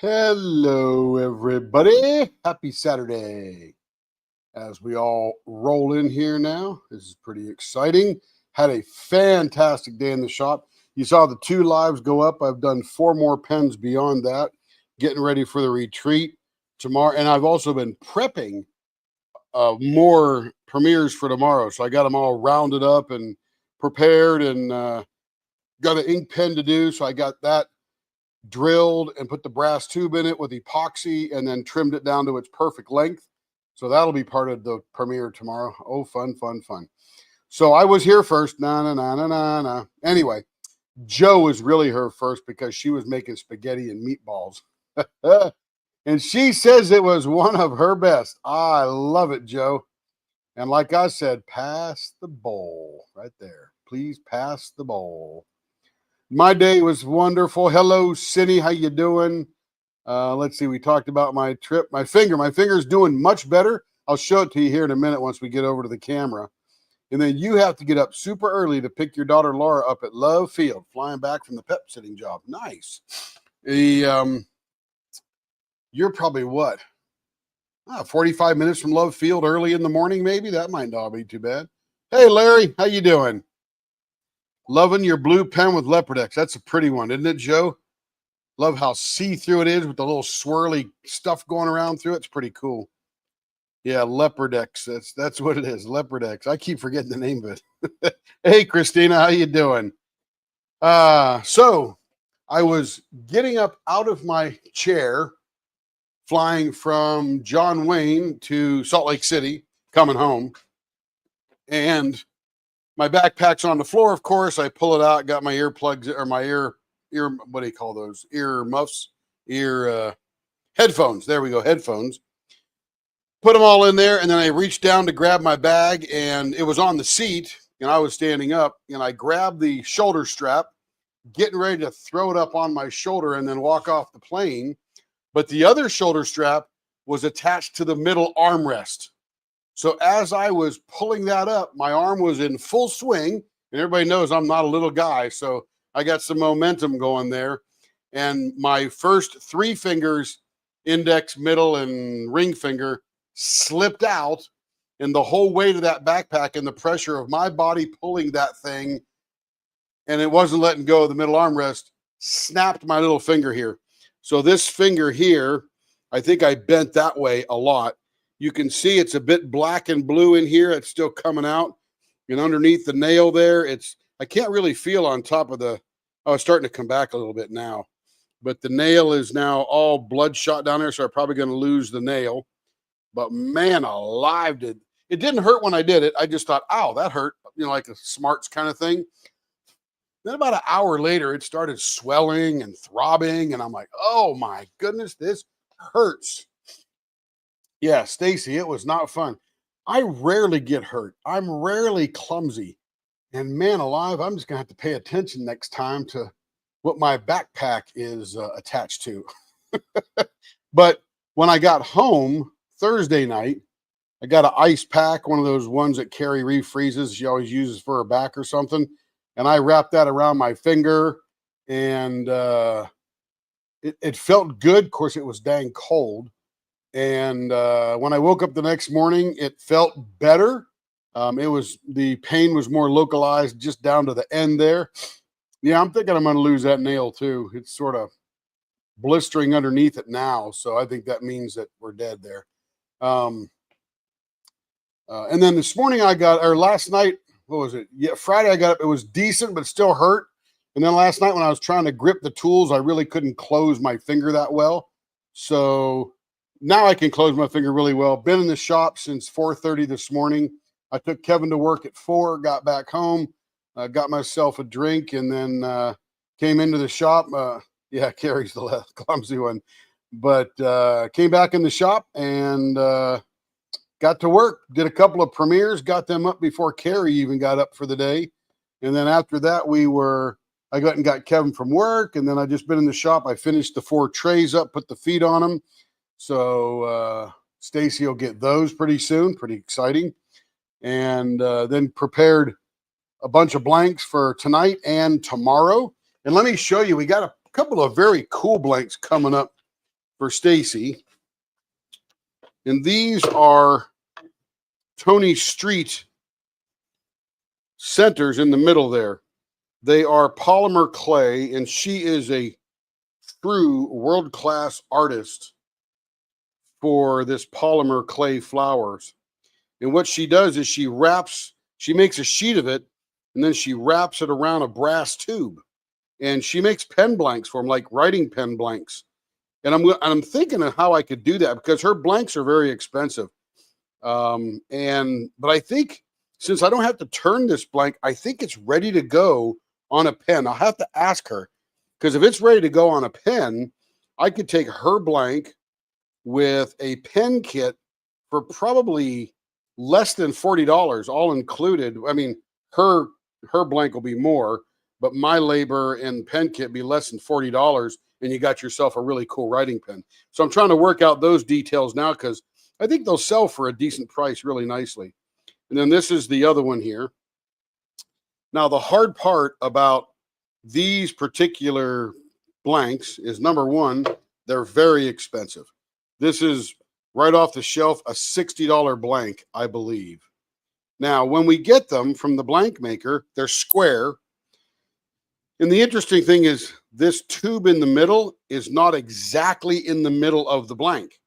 Hello, everybody. Happy Saturday. As we all roll in here now, this is pretty exciting. Had a fantastic day in the shop. You saw the 2 lives go up. I've done 4 more pens beyond that, getting ready for the retreat tomorrow. And I've also been prepping more premieres for tomorrow. So I got them all rounded up and prepared and got an ink pen to do. So I got that drilled and put the brass tube in it with epoxy and then trimmed it down to its perfect length. So that'll be part of the premiere tomorrow. Oh, fun, fun, fun. So I was here first. Na. Anyway, Joe was really her first because she was making spaghetti and meatballs. And she says it was one of her best. I love it, Joe. And like I said, pass the bowl right there. Please pass the bowl. My day was wonderful. Hello, Cindy. How you doing? Let's see. We talked about my trip. My finger's doing much better. I'll show it to you here in a minute once we get over to the camera. And then you have to get up super early to pick your daughter Laura up at Love Field, flying back from the pep sitting job. Nice. You're probably what? 45 minutes from Love Field early in the morning, maybe? That might not be too bad. Hey, Larry. How you doing? Loving your blue pen with Leopard X. That's a pretty one, isn't it, Joe? Love how see-through it is with the little swirly stuff going around through it. It's pretty cool. Yeah, Leopard X. That's what it is, Leopard X. I keep forgetting the name of it. Hey, Christina, how you doing? So I was getting up out of my chair, flying from John Wayne to Salt Lake City, coming home, and my backpack's on the floor, of course. I pull it out, got my earplugs or my ear, what do you call those? Ear muffs, headphones. There we go, headphones. Put them all in there, and then I reached down to grab my bag, and it was on the seat, and I was standing up, and I grabbed the shoulder strap, getting ready to throw it up on my shoulder and then walk off the plane. But the other shoulder strap was attached to the middle armrest. So as I was pulling that up, my arm was in full swing, and everybody knows I'm not a little guy, so I got some momentum going there. And my first 3 fingers, index, middle, and ring finger, slipped out, and the whole weight of that backpack and the pressure of my body pulling that thing, and it wasn't letting go of the middle armrest, snapped my little finger here. So this finger here, I think I bent that way a lot. You can see it's a bit black and blue in here. It's still coming out. And underneath the nail there, I can't really feel on top of it's starting to come back a little bit now. But the nail is now all bloodshot down there, so I'm probably going to lose the nail. But man alive, it didn't hurt when I did it. I just thought, ow, that hurt, like a smarts kind of thing. Then about an hour later, it started swelling and throbbing, and I'm like, oh my goodness, this hurts. Yeah, Stacy, it was not fun. I rarely get hurt. I'm rarely clumsy. And man alive, I'm just going to have to pay attention next time to what my backpack is attached to. But when I got home Thursday night, I got an ice pack, one of those ones that Carrie refreezes. She always uses for her back or something. And I wrapped that around my finger, and it felt good. Of course, it was dang cold. And when I woke up the next morning, it felt better. The pain was more localized just down to the end there. Yeah, I'm thinking I'm going to lose that nail too. It's sort of blistering underneath it now. So I think that means that we're dead there. And then this morning last night, what was it? Yeah, Friday I got up. It was decent, but it still hurt. And then last night when I was trying to grip the tools, I really couldn't close my finger that well. So now I can close my finger really well. Been in the shop since 4:30 this morning. I took Kevin to work at 4, got back home, got myself a drink, and then came into the shop. Yeah, Carrie's the clumsy one. But came back in the shop and got to work. Did a couple of premieres, got them up before Carrie even got up for the day. And then after that, I got and got Kevin from work, and then I just been in the shop. I finished the 4 trays up, put the feet on them. So Stacy will get those pretty soon. Pretty exciting. And then prepared a bunch of blanks for tonight and tomorrow. And let me show you, we got a couple of very cool blanks coming up for Stacy. And these are Tony Street centers in the middle there. They are polymer clay, and she is a true world-class artist for this polymer clay flowers. And what she does is she makes a sheet of it, and then she wraps it around a brass tube. And she makes pen blanks for them, like writing pen blanks. And I'm thinking of how I could do that because her blanks are very expensive. But I think since I don't have to turn this blank, I think it's ready to go on a pen. I'll have to ask her, because if it's ready to go on a pen, I could take her blank with a pen kit for probably less than $40, all included. I mean, her blank will be more, but my labor and pen kit be less than $40, and you got yourself a really cool writing pen. So I'm trying to work out those details now, because I think they'll sell for a decent price really nicely. And then this is the other one here. Now, the hard part about these particular blanks is, number one, they're very expensive. This is right off the shelf, a $60 blank, I believe. Now, when we get them from the blank maker, they're square. And the interesting thing is this tube in the middle is not exactly in the middle of the blank.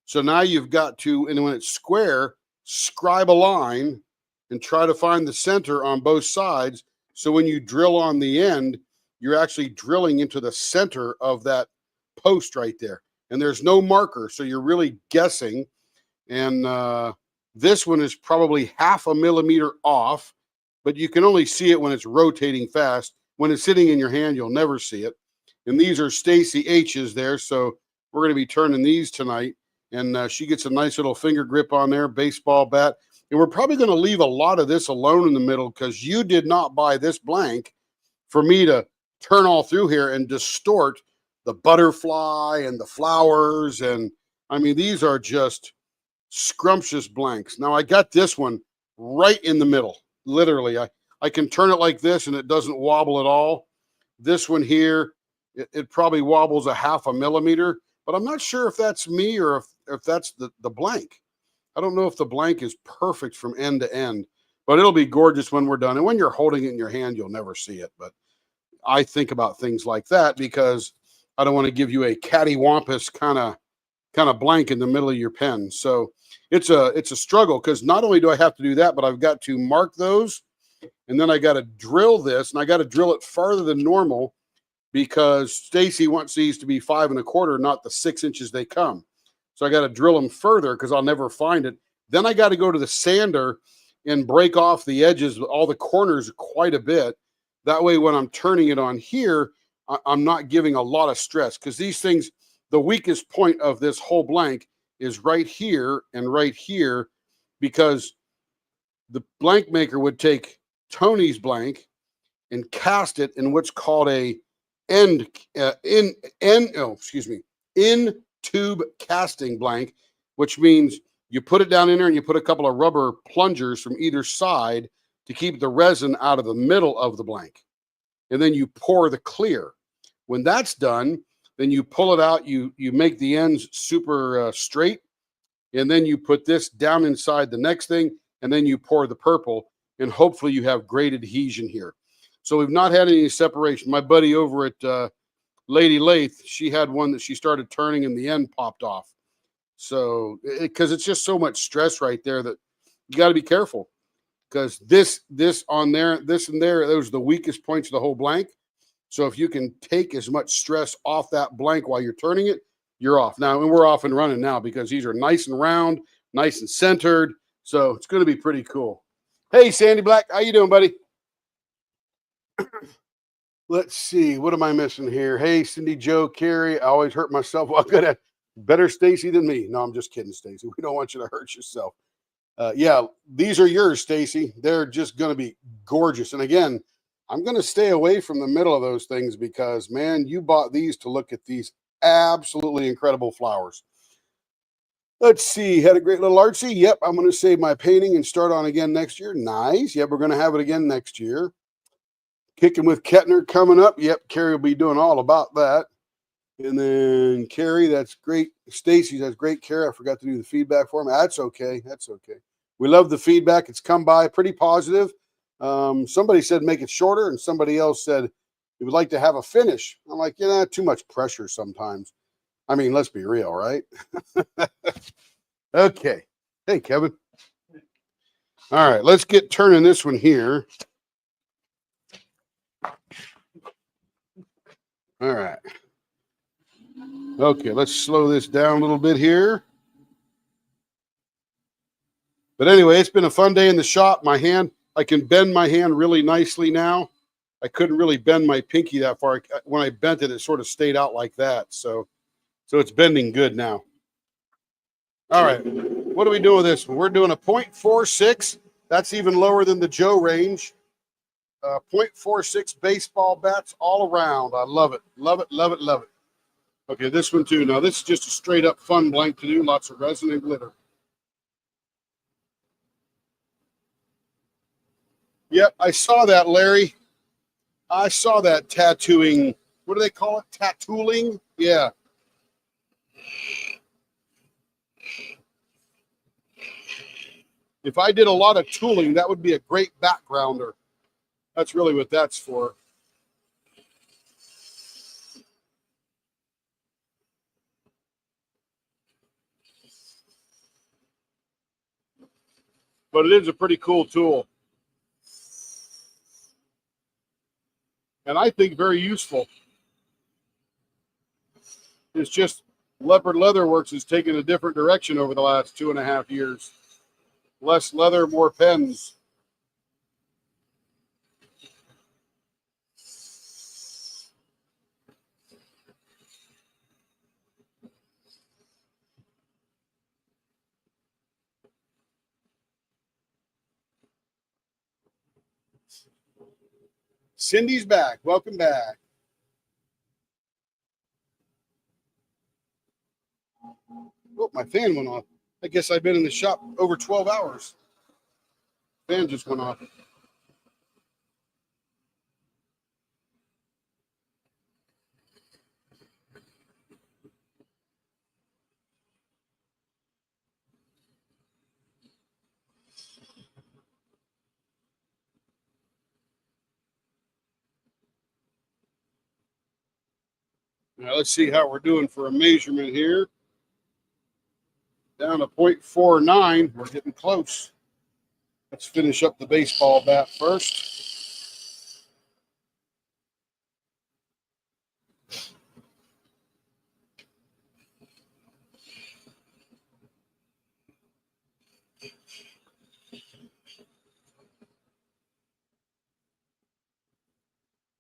So now you've got to, and when it's square, scribe a line and try to find the center on both sides. So when you drill on the end, you're actually drilling into the center of that post right there. And there's no marker, so you're really guessing. And this one is probably 0.5 millimeter off, but you can only see it when it's rotating fast. When it's sitting in your hand, you'll never see it. And these are Stacy H's there, so we're going to be turning these tonight. And she gets a nice little finger grip on there, baseball bat. And we're probably going to leave a lot of this alone in the middle, because you did not buy this blank for me to turn all through here and distort the butterfly and the flowers. And I mean, these are just scrumptious blanks. Now, I got this one right in the middle. Literally, I can turn it like this and it doesn't wobble at all. This one here, it probably wobbles a 0.5 millimeter, but I'm not sure if that's me or if that's the blank. I don't know if the blank is perfect from end to end, but it'll be gorgeous when we're done. And when you're holding it in your hand, you'll never see it. But I think about things like that because I don't want to give you a cattywampus kind of blank in the middle of your pen. So it's a struggle, because not only do I have to do that, but I've got to mark those, and then I got to drill this, and I got to drill it farther than normal, because Stacy wants these to be 5 1/4, not the 6 inches they come. So I got to drill them further because I'll never find it. Then I got to go to the sander and break off the edges, all the corners quite a bit. That way, when I'm turning it on here, I'm not giving a lot of stress, because these things, the weakest point of this whole blank is right here and right here, because the blank maker would take Tony's blank and cast it in what's called a in tube casting blank, which means you put it down in there and you put a couple of rubber plungers from either side to keep the resin out of the middle of the blank. And then you pour the clear. When that's done, then you pull it out, you make the ends super straight, and then you put this down inside the next thing, and then you pour the purple, and hopefully you have great adhesion here. So we've not had any separation. My buddy over at Lady Lathe, she had one that she started turning and the end popped off. So, because it's just so much stress right there that you got to be careful, because this on there, this and there, those are the weakest points of the whole blank. So if you can take as much stress off that blank while you're turning it, you're off. Now, and we're off and running now because these are nice and round, nice and centered. So it's going to be pretty cool. Hey, Sandy Black, how you doing, buddy? Let's see. What am I missing here? Hey, Cindy, Joe, Carrie. I always hurt myself. Well, good at better Stacy than me. No, I'm just kidding, Stacy. We don't want you to hurt yourself. Yeah, these are yours, Stacy. They're just going to be gorgeous. And again, I'm going to stay away from the middle of those things because, man, you bought these to look at these absolutely incredible flowers. Let's see. Had a great little artsy. Yep, I'm going to save my painting and start on again next year. Nice. Yep, we're going to have it again next year. Kicking with Kettner coming up. Yep, Carrie will be doing all about that. And then Carrie, that's great. Stacy, that's great, Carrie. I forgot to do the feedback for him. That's okay. That's okay. We love the feedback. It's come by pretty positive. Somebody said make it shorter, and somebody else said they would like to have a finish. I'm like, too much pressure sometimes. I mean, let's be real, right? Okay. Hey, Kevin. All right, let's get turning this one here. All right. Okay, let's slow this down a little bit here. But anyway, it's been a fun day in the shop. My hand, I can bend my hand really nicely now. I couldn't really bend my pinky that far. When I bent it, it sort of stayed out like that. So it's bending good now. All right, what are we doing with this one? We're doing a 0.46. That's even lower than the Joe range. 0.46 baseball bats all around. I love it. Love it, love it, love it. Okay, this one too. Now, this is just a straight up fun blank to do. Lots of resin and glitter. Yep, I saw that, Larry. I saw that tattooing. What do they call it? Tattooing? Yeah. If I did a lot of tooling, that would be a great backgrounder. That's really what that's for. But it is a pretty cool tool. And I think very useful. It's just Leopard Leatherworks has taken a different direction over the last 2.5 years. Less leather, more pens. Cindy's back. Welcome back. Oh, my fan went off. I guess I've been in the shop over 12 hours. Fan just went off. Now let's see how we're doing for a measurement here. Down to 0.49. We're getting close. Let's finish up the baseball bat first.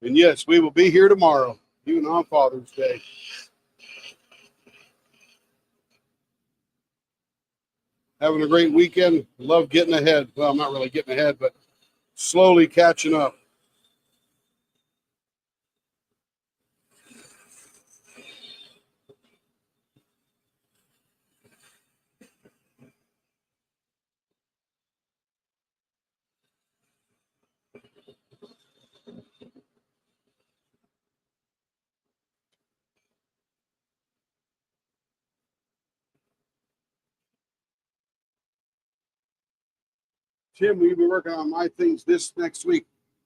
And yes, we will be here tomorrow, even on Father's Day. Having a great weekend. Love getting ahead. Well, I'm not really getting ahead, but slowly catching up. Tim, we'll be working on my things this next week.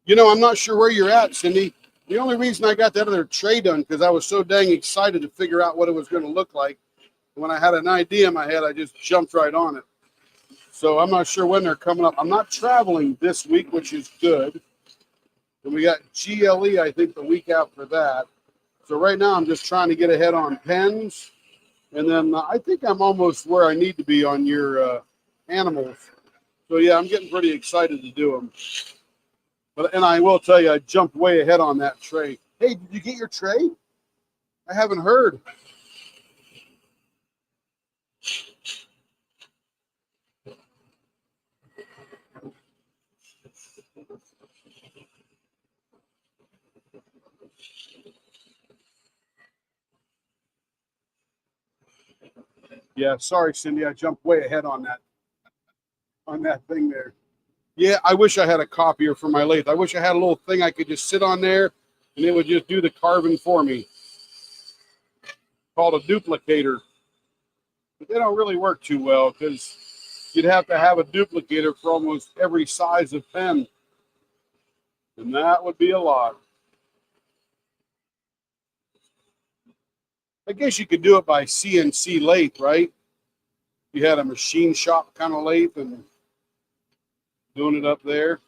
I'm not sure where you're at, Cindy. The only reason I got that other tray done because I was so dang excited to figure out what it was going to look like. When I had an idea in my head, I just jumped right on it. So I'm not sure when they're coming up. I'm not traveling this week, which is good. And we got GLE, I think, the week after that. So right now I'm just trying to get ahead on pens. And then I think I'm almost where I need to be on your animals. So, yeah, I'm getting pretty excited to do them. And I will tell you, I jumped way ahead on that tray. Hey, did you get your tray? I haven't heard. Yeah, sorry, Cindy. I jumped way ahead on that thing there. Yeah, I wish I had a copier for my lathe. I wish I had a little thing I could just sit on there and it would just do the carving for me. called a duplicator. But they don't really work too well because you'd have to have a duplicator for almost every size of pen. And that would be a lot. I guess you could do it by CNC lathe, right? You had a machine shop kind of lathe and doing it up there.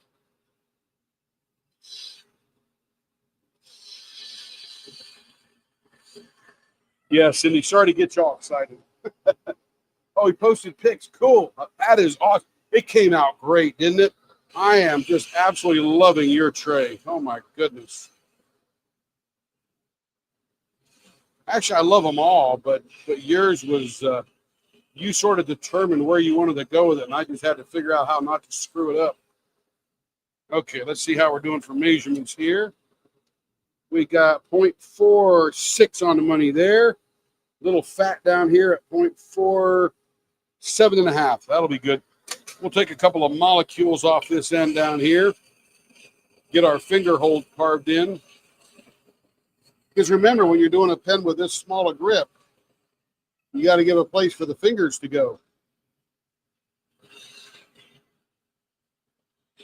Yeah, Cindy, sorry to get y'all excited. Oh, he posted pics. Cool. That is awesome. It came out great, didn't it? I am just absolutely loving your tray. Oh, my goodness. Actually, I love them all, but yours was, you sort of determined where you wanted to go with it, and I just had to figure out how not to screw it up. Okay, let's see how we're doing for measurements here. We got 0.46 on the money there. Little fat down here at 0.47.5. That'll be good. We'll take a couple of molecules off this end down here. Get our finger hold carved in. Because remember, when you're doing a pen with this small a grip, you got to give a place for the fingers to go.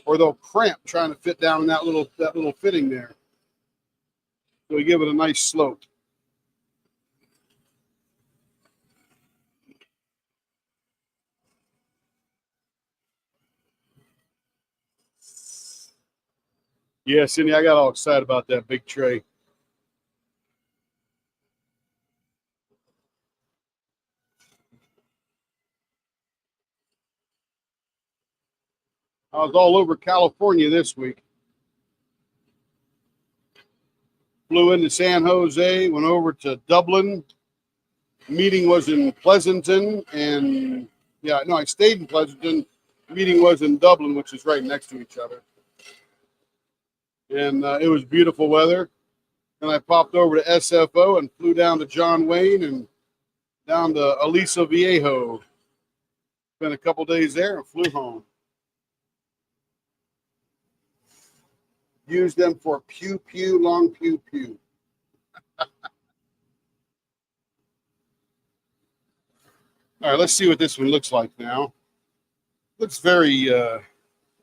Or they'll cramp trying to fit down in that little fitting there. So we give it a nice slope. Yeah, Cindy, I got all excited about that big tray. I was all over California this week. Flew into San Jose, went over to Dublin. Meeting was in Pleasanton, and I stayed in Pleasanton. Meeting was in Dublin, which is right next to each other. And it was beautiful weather. And I popped over to SFO and flew down to John Wayne and down to Aliso Viejo. Spent a couple days there and flew home. Used them for pew pew, long pew pew. All right, let's see what this one looks like now. Looks very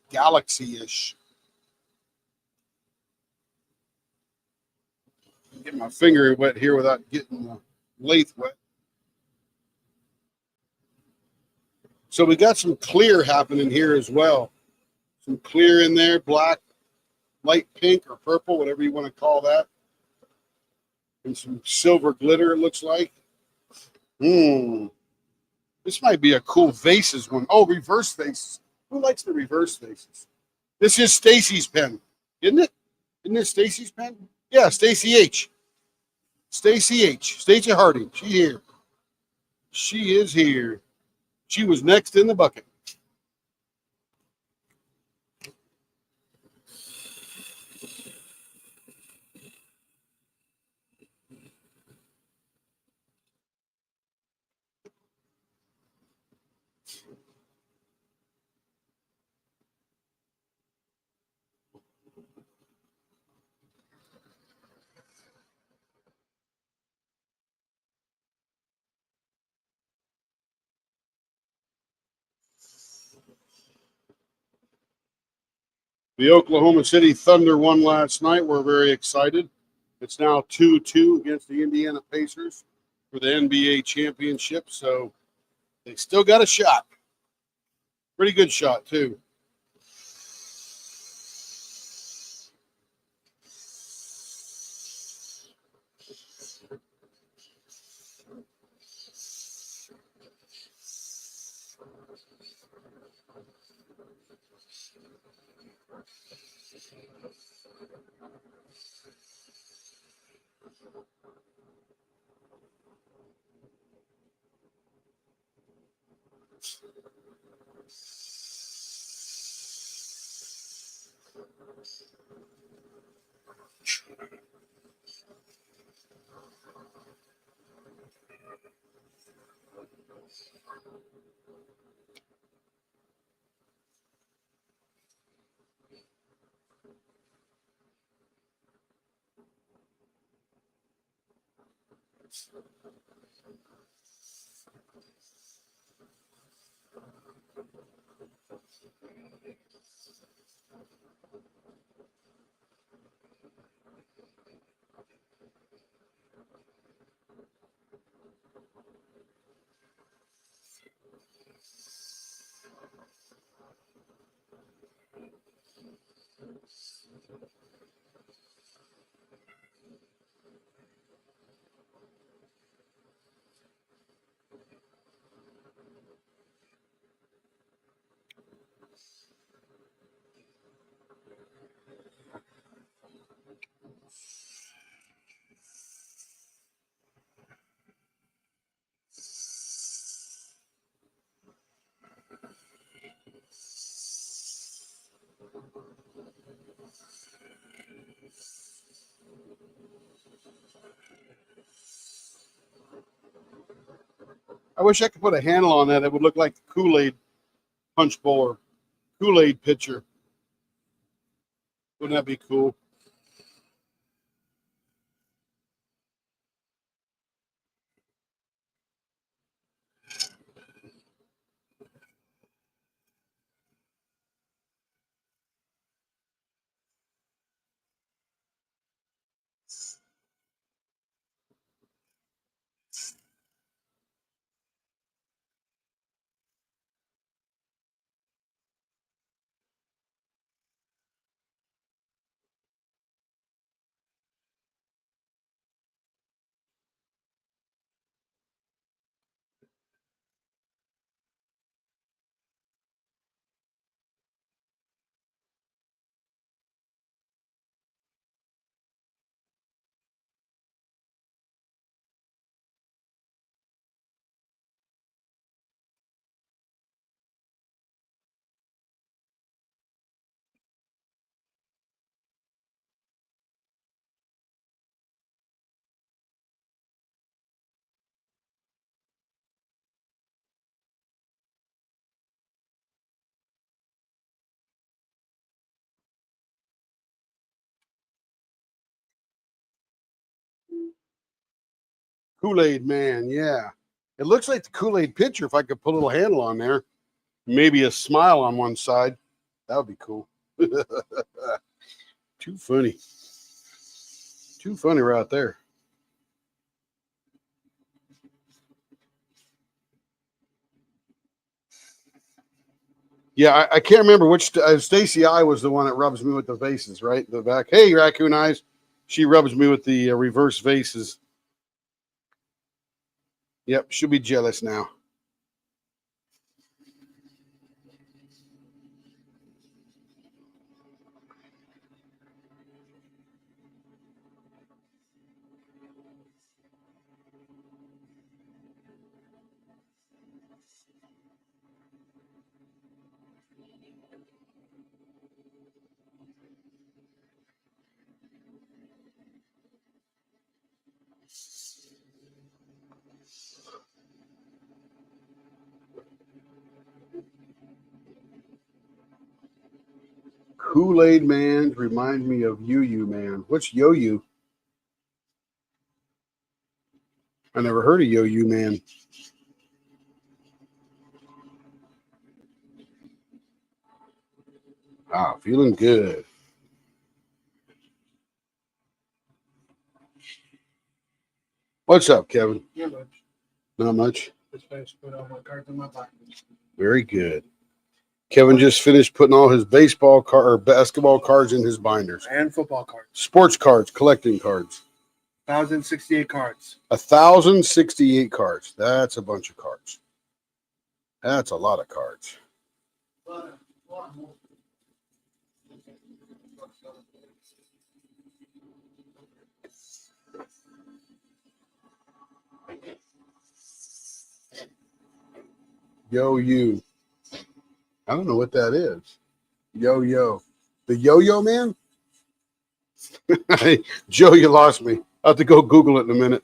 galaxy-ish. Get my finger wet here without getting the lathe wet. So we got some clear happening here as well. Some clear in there, black, light pink or purple, whatever you want to call that. And some silver glitter, it looks like. This might be a cool vases one. Oh, reverse vases. Who likes the reverse vases? This is Stacy's pen, isn't it? Isn't this Stacy's pen? Yeah, Stacy H. Stacy H. Stacy Harding. She's here. She is here. She was next in the bucket. The Oklahoma City Thunder won last night. We're very excited. It's now 2-2 against the Indiana Pacers for the NBA championship. So they still got a shot. Pretty good shot, too. I wish I could put a handle on that. It would look like the Kool-Aid punch bowl or Kool-Aid pitcher. Wouldn't that be cool? Kool-Aid man, yeah. It looks like the Kool-Aid pitcher if I could put a little handle on there. Maybe a smile on one side. That would be cool. Too funny. Too funny right there. Yeah, I can't remember which. Stacy I was the one that rubs me with the vases, right? The back. Hey, raccoon eyes. She rubs me with the reverse vases. Yep, she'll be jealous now. Kool-Aid man remind me of Yu man. What's Yo-Yu? I never heard of Yo-Yu man. Ah, feeling good. What's up, Kevin? Not much. Not much. Just finished putting all my cards in my pocket. Very good. Kevin just finished putting all his baseball or basketball cards in his binders. And football cards. Sports cards, collecting cards. 1,068 cards. 1,068 cards. That's a bunch of cards. That's a lot of cards. Yo-Yu. I don't know what that is. Yo-Yo. The Yo-Yo man? Joe, you lost me. I'll have to go Google it in a minute.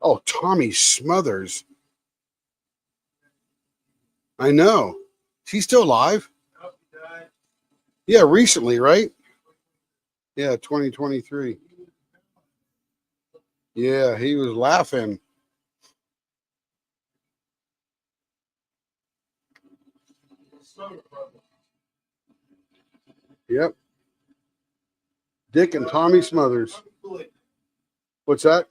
Oh, Tommy Smothers. I know. He's still alive. Oh, he died. Yeah, recently, right? Yeah, 2023. Yeah, he was laughing. Yep. Dick and Tommy Smothers. What's that?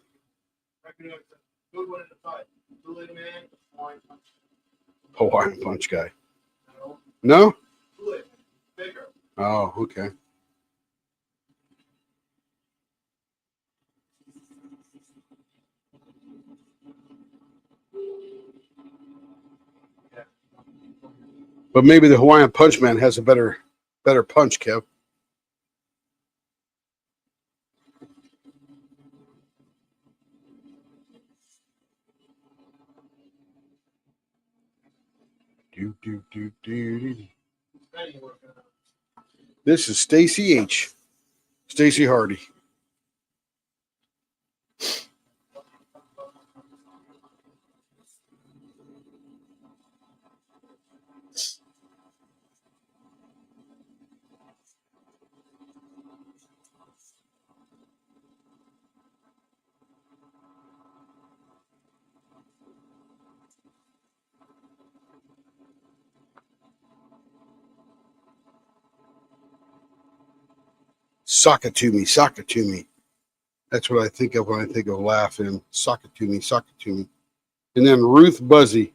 Hawaiian Punch guy. No? Oh, okay. But maybe the Hawaiian Punch Man has a better punch, Kev. This is Stacy H. Stacy Hardy. Sock it to me, sock it to me. That's what I think of when I think of laughing. Sock it to me, sock it to me. And then Ruth Buzzy.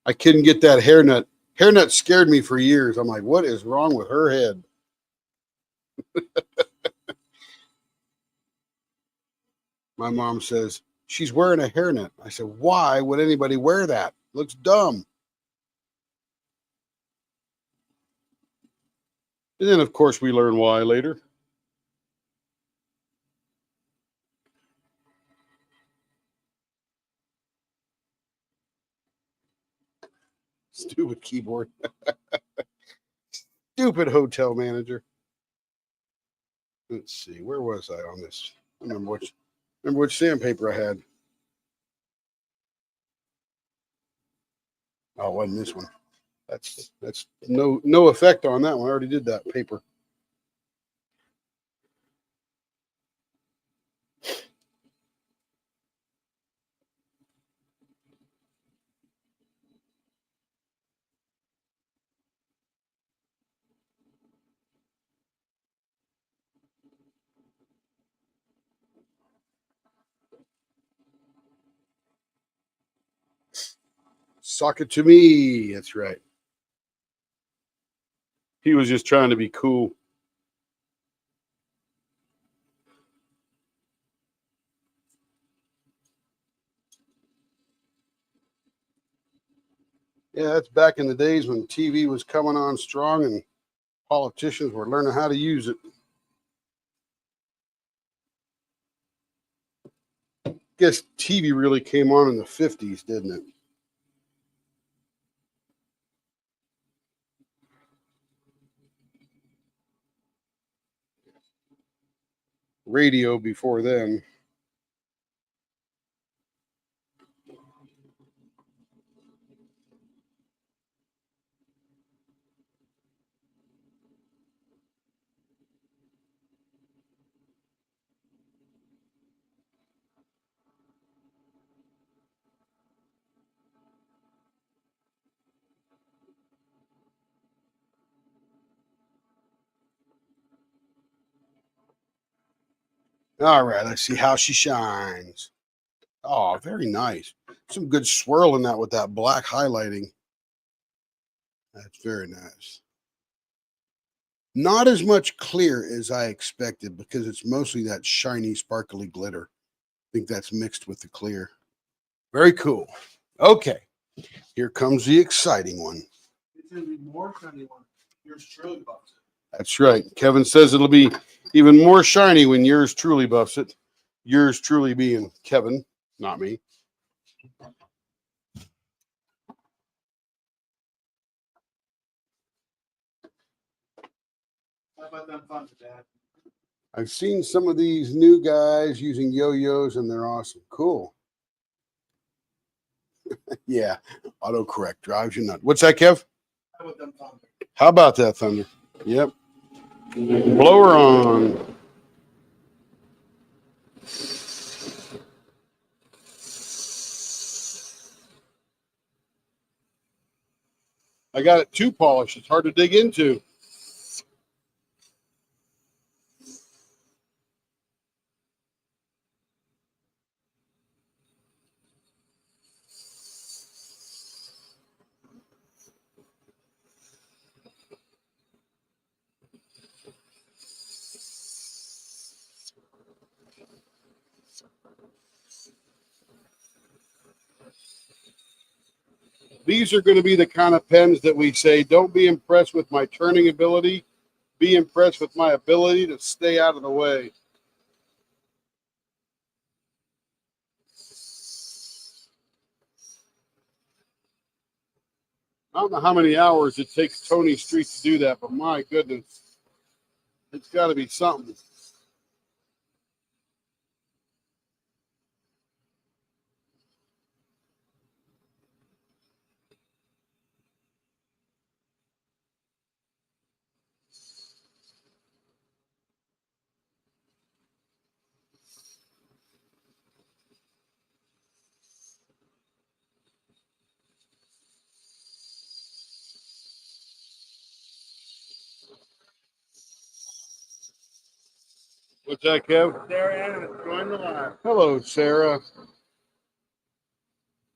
I couldn't get that hairnut. Hairnut scared me for years. I'm like, what is wrong with her head? My mom says, she's wearing a hairnet. I said, why would anybody wear that? Looks dumb. And then, of course, we learn why later. Stupid keyboard. Stupid hotel manager. Let's see. Where was I on this? I remember which sandpaper I had. Oh, it wasn't this one. That's no effect on that one. I already did that paper. Sock it to me. That's right. He was just trying to be cool. Yeah, that's back in the days when TV was coming on strong and politicians were learning how to use it. Guess TV really came on in the 50s, didn't it? Radio before then. All right, let's see how she shines. Oh, very nice. Some good swirl in that with that black highlighting. That's very nice. Not as much clear as I expected because it's mostly that shiny, sparkly glitter. I think that's mixed with the clear. Very cool. Okay, here comes the exciting one. It's going to be more shiny one. Yours truly buffs it. That's right. Kevin says it'll be even more shiny when yours truly buffs it. Yours truly being Kevin, not me. How about them fun, Dad? I've seen some of these new guys using yo-yos and they're awesome. Cool. Yeah, autocorrect drives you nuts. What's that, Kev? How about them thunder? How about that, Thunder? Yep. Blower on. I got it too polished. It's hard to dig into. These are going to be the kind of pens that we say, don't be impressed with my turning ability. Be impressed with my ability to stay out of the way. I don't know how many hours it takes Tony Street to do that, but my goodness, it's got to be something. What's that, Kev? Sarah Ann is joined the line. Hello, Sarah.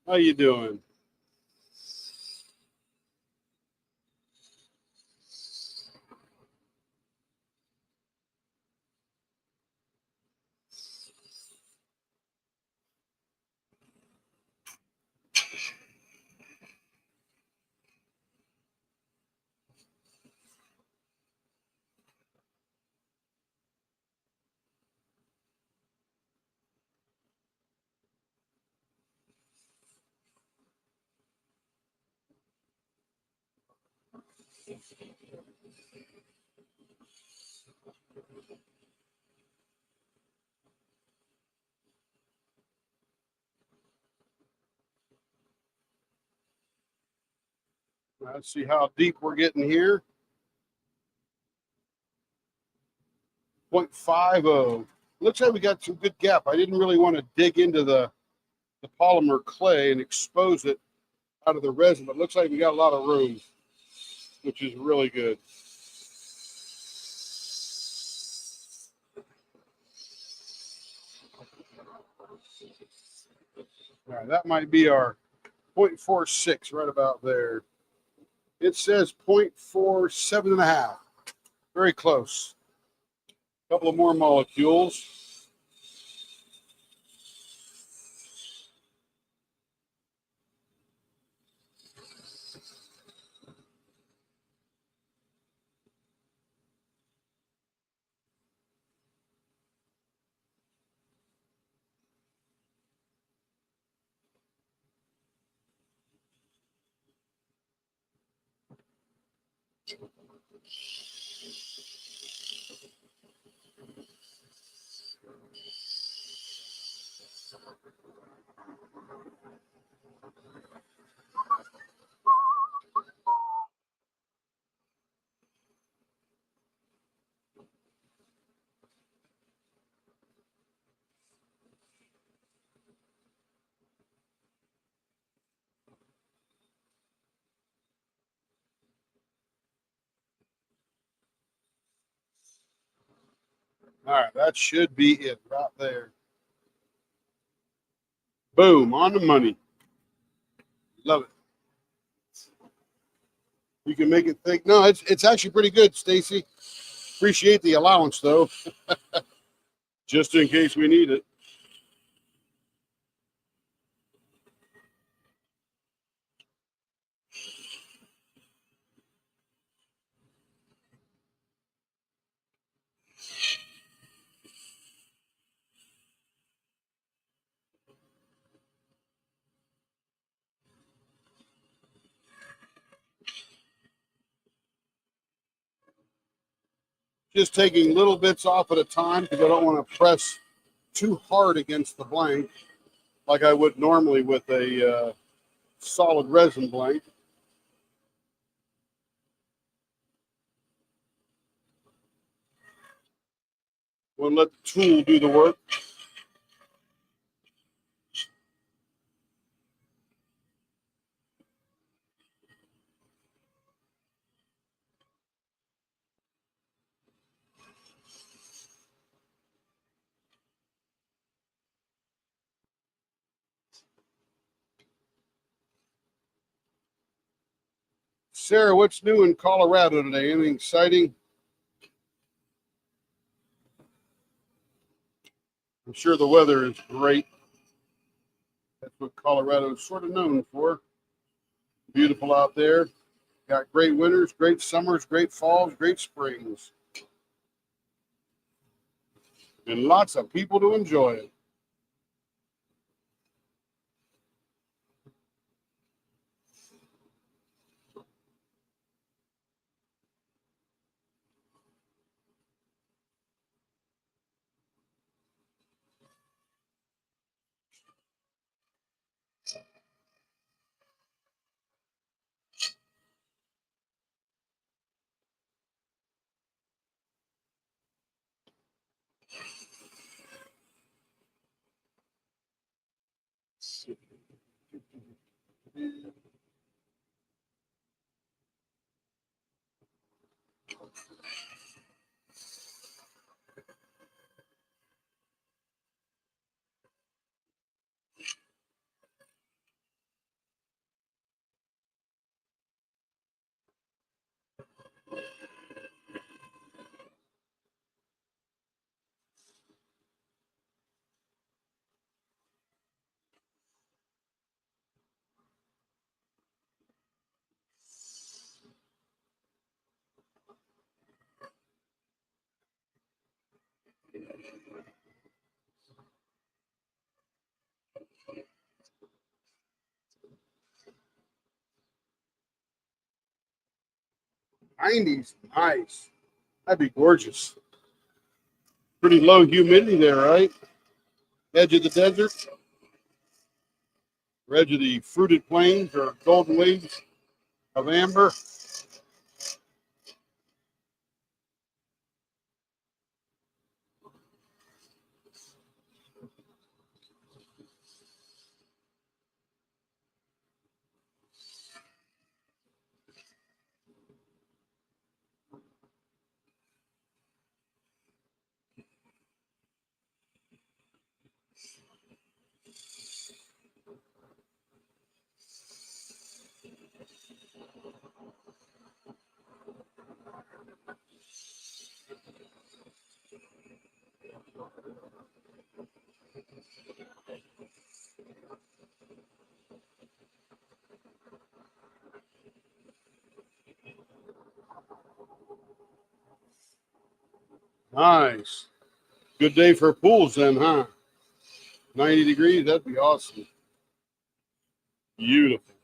How you doing? Let's see how deep we're getting here. 0.50. Looks like we got some good gap. I didn't really want to dig into the polymer clay and expose it out of the resin, but looks like we got a lot of room, which is really good. All right, that might be our 0.46 right about there. It says 0.47 and a half. Very close. A couple of more molecules. All right, that should be it right there. Boom, on the money. Love it. You can make it thick. No, it's actually pretty good, Stacy. Appreciate the allowance though, just in case we need it. Just taking little bits off at a time because I don't want to press too hard against the blank like I would normally with a solid resin blank. We'll let the tool do the work. Sarah, what's new in Colorado today? Anything exciting? I'm sure the weather is great. That's what Colorado is sort of known for. Beautiful out there. Got great winters, great summers, great falls, great springs. And lots of people to enjoy it. '90s, nice. That'd be gorgeous. Pretty low humidity there, right? Edge of the desert, or edge of the fruited plains or golden waves of amber. Nice. Good day for pools then, huh? 90 degrees, that'd be awesome. Beautiful.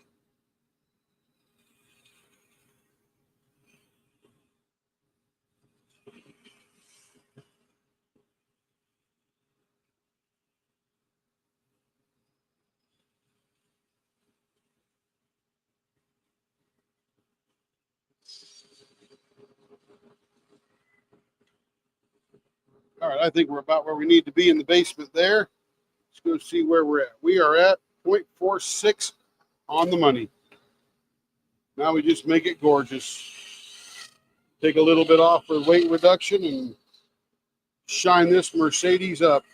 All right, I think we're about where we need to be in the basement there. Let's go see where we're at. We are at 0.46 on the money. Now we just make it gorgeous. Take a little bit off for weight reduction and shine this Mercedes up.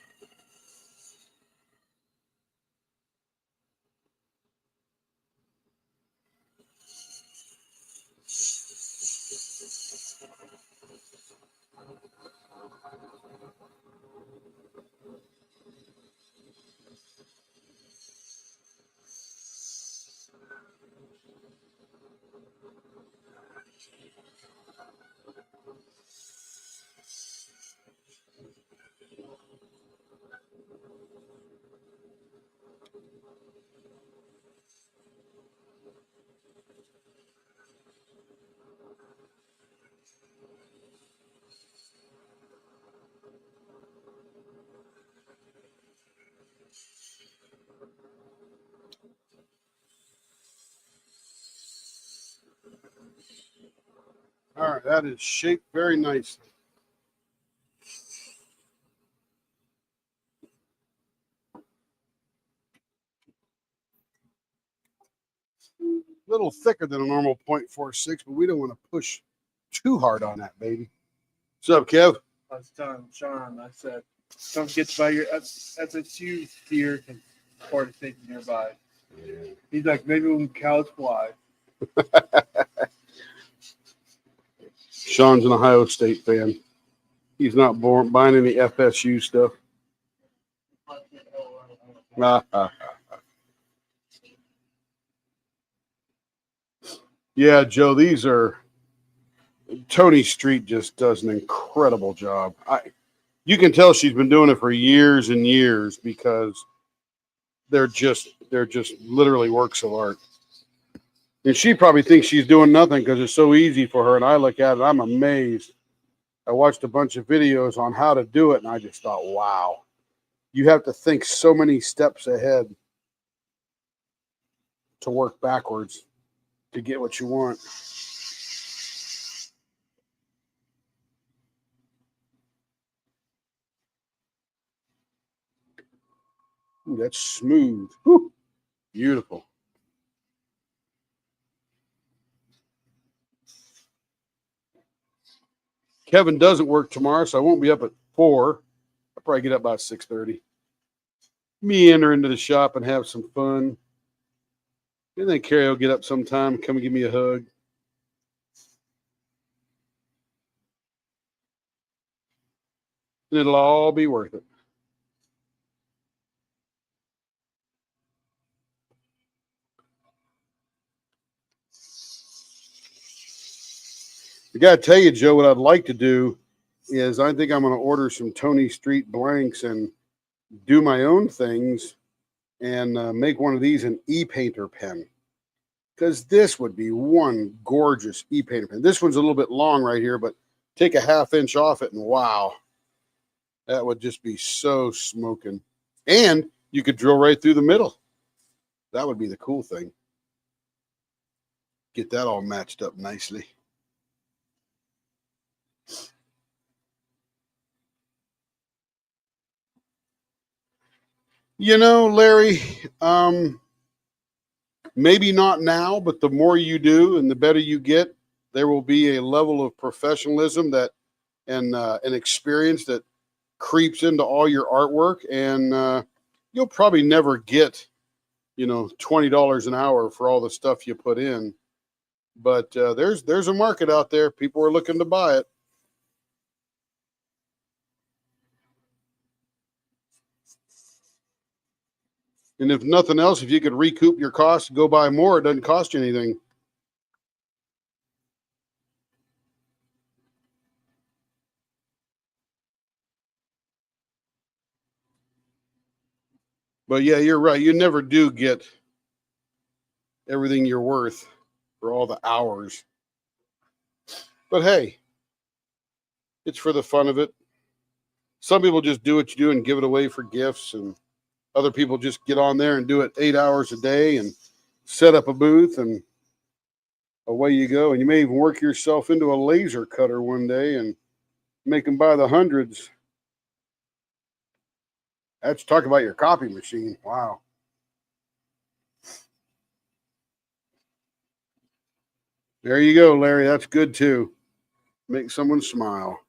All right, that is shaped very nicely. A little thicker than a normal 0.46, but we don't want to push too hard on that, baby. What's up, Kev? I was telling Sean, I said, don't get by your FSU steer because Florida State's nearby. Yeah. He's like, maybe when cows fly. Sean's an Ohio State fan. He's not buying any FSU stuff. Yeah, Joe, these are Tony Street just does an incredible job. You can tell she's been doing it for years and years because they're just literally works of art. And she probably thinks she's doing nothing because it's so easy for her. And I look at it, I'm amazed. I watched a bunch of videos on how to do it, and I just thought, wow, you have to think so many steps ahead to work backwards to get what you want. Ooh, that's smooth. Whew, beautiful. Kevin doesn't work tomorrow, so I won't be up at 4. I'll probably get up about 6:30. Meander into the shop and have some fun. And then Carrie will get up sometime, come and give me a hug. And it'll all be worth it. I got to tell you, Joe, what I'd like to do is I think I'm going to order some Tony Street blanks and do my own things and make one of these an e-painter pen. Because this would be one gorgeous e-painter pen. This one's a little bit long right here, but take a 1/2 inch off it and wow, that would just be so smoking. And you could drill right through the middle. That would be the cool thing. Get that all matched up nicely. You know, Larry, maybe not now, but the more you do and the better you get, there will be a level of professionalism that and an experience that creeps into all your artwork, and you'll probably never get, $20 an hour for all the stuff you put in. But there's a market out there. People are looking to buy it. And if nothing else, if you could recoup your costs, go buy more. It doesn't cost you anything. But yeah, you're right. You never do get everything you're worth for all the hours. But hey, it's for the fun of it. Some people just do what you do and give it away for gifts, and other people just get on there and do it 8 hours a day and set up a booth and away you go. And you may even work yourself into a laser cutter one day and make them by the hundreds. That's talk about your copy machine. Wow. There you go, Larry. That's good too. Make someone smile.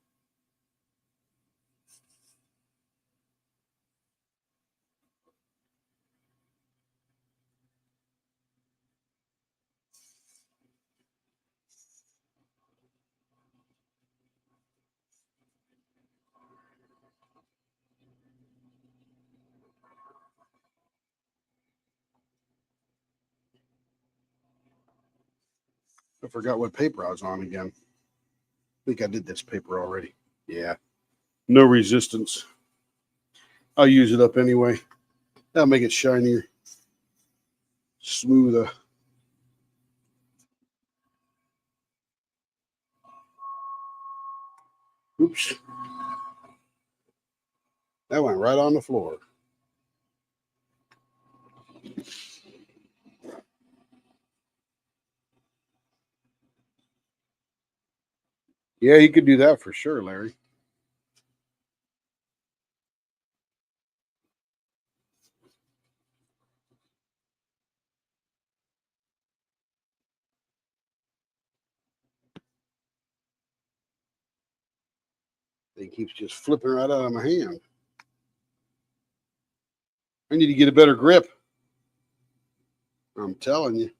I forgot what paper I was on again. I think I did this paper already. Yeah. No resistance. I'll use it up anyway. That'll make it shinier, smoother. Oops. That went right on the floor. Yeah, you could do that for sure, Larry. It keeps just flipping right out of my hand. I need to get a better grip. I'm telling you.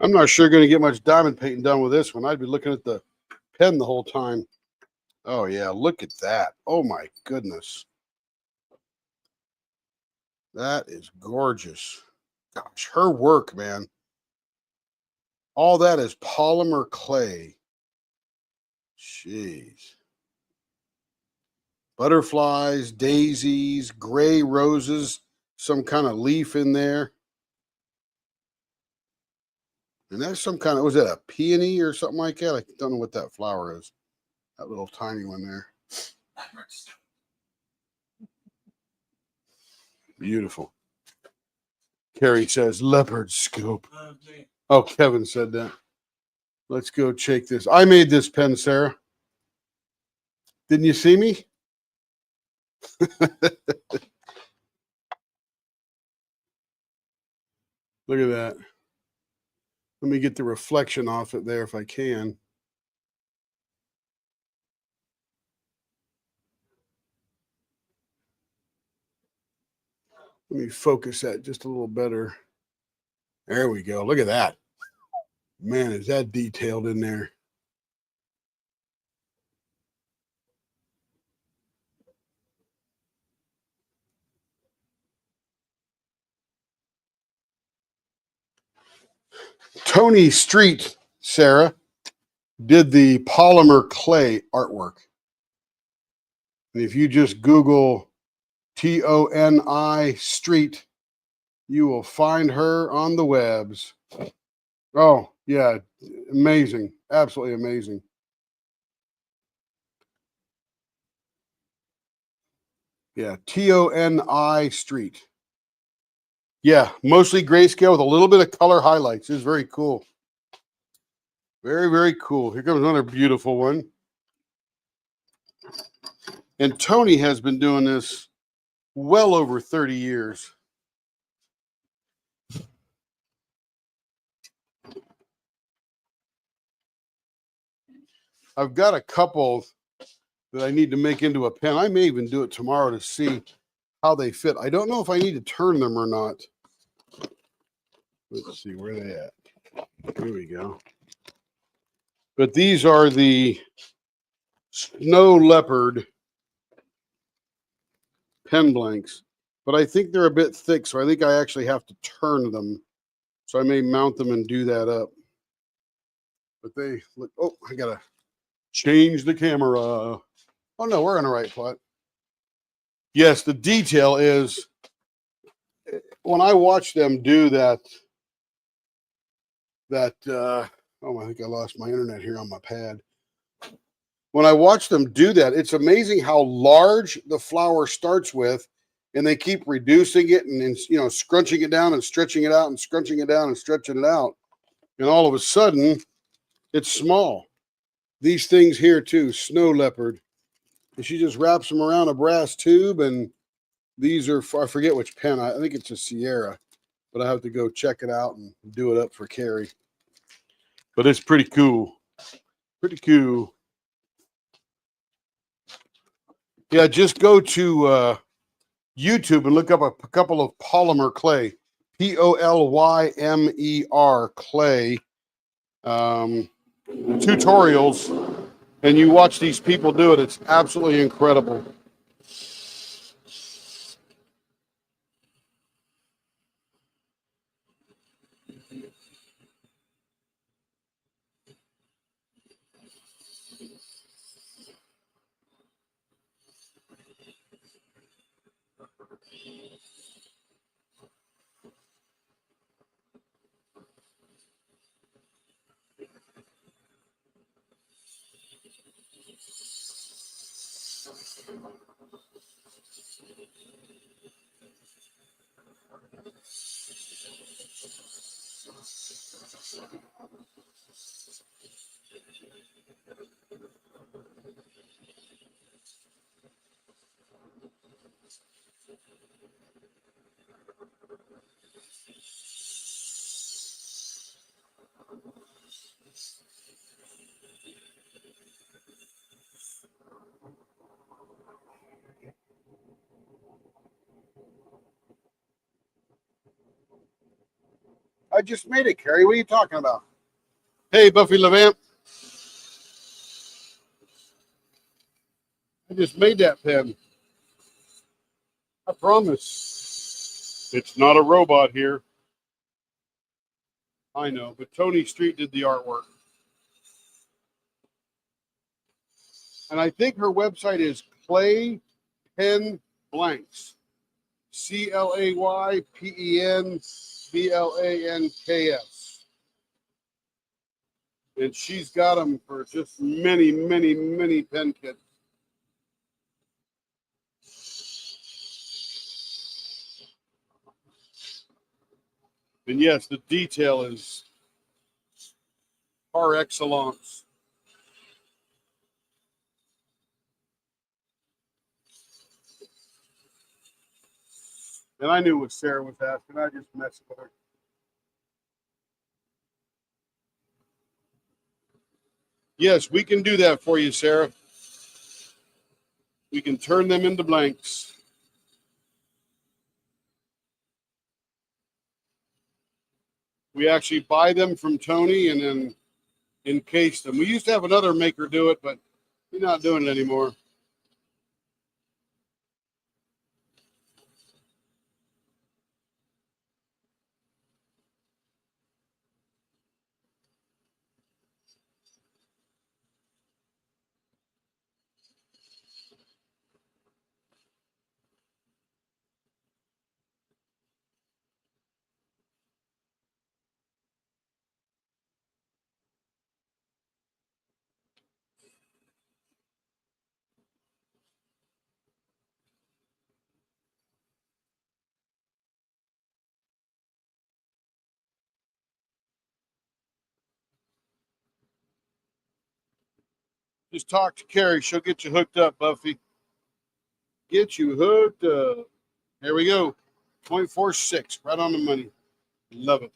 I'm not sure going to get much diamond painting done with this one. I'd be looking at the pen the whole time. Oh, yeah. Look at that. Oh, my goodness. That is gorgeous. Gosh, her work, man. All that is polymer clay. Jeez. Butterflies, daisies, gray roses, some kind of leaf in there. And that's some kind of, was it a peony or something like that? I don't know what that flower is. That little tiny one there. Beautiful. Carrie says leopard scope. Oh, Kevin said that. Let's go check this. I made this pen, Sarah. Didn't you see me? Look at that. Let me get the reflection off it there if I can. Let me focus that just a little better. There we go. Look at that. Man, is that detailed in there. Tony Street, Sarah, did the polymer clay artwork. And if you just Google Toni Street, you will find her on the webs. Oh, yeah. Amazing. Absolutely amazing. Yeah. Toni Street. Yeah. Mostly grayscale with a little bit of color highlights. It's very cool. Very, very cool. Here comes another beautiful one. And Tony has been doing this well over 30 years. I've got a couple that I need to make into a pen. I may even do it tomorrow to see how they fit. I don't know if I need to turn them or not. Let's see, where are they at? Here we go. But these are the Snow Leopard pen blanks. But I think they're a bit thick, so I think I actually have to turn them. So I may mount them and do that up. But they look, oh, I got to change the camera. Oh, no, we're on the right plot. Yes, the detail is when I watch them do that, oh, I think I lost my internet here on my pad. When I watch them do that, it's amazing how large the flower starts with, and they keep reducing it and scrunching it down and stretching it out and scrunching it down and stretching it out. And all of a sudden, it's small. These things here too, Snow Leopard. And she just wraps them around a brass tube, and these are, I forget which pen. I think it's a Sierra, but I have to go check it out and do it up for Carrie. But it's pretty cool. Pretty cool. Yeah, just go to YouTube and look up a couple of polymer clay. Pollymer Clay tutorials, and you watch these people do it. It's absolutely incredible. I just made it, Carrie. What are you talking about? Hey, Buffy Levamp. I just made that pen. I promise. It's not a robot here. I know, but Tony Street did the artwork. And I think her website is Clay Pen Blanks. ClayPenBlanks. And she's got them for just many, many, many pen kits. And yes, the detail is par excellence. And I knew what Sarah was asking. I just messed with her. Yes, we can do that for you, Sarah. We can turn them into blanks. We actually buy them from Tony and then encase them. We used to have another maker do it, but he's not doing it anymore. Just talk to Carrie. She'll get you hooked up, Buffy. Get you hooked up. There we go. 0.46, right on the money. Love it.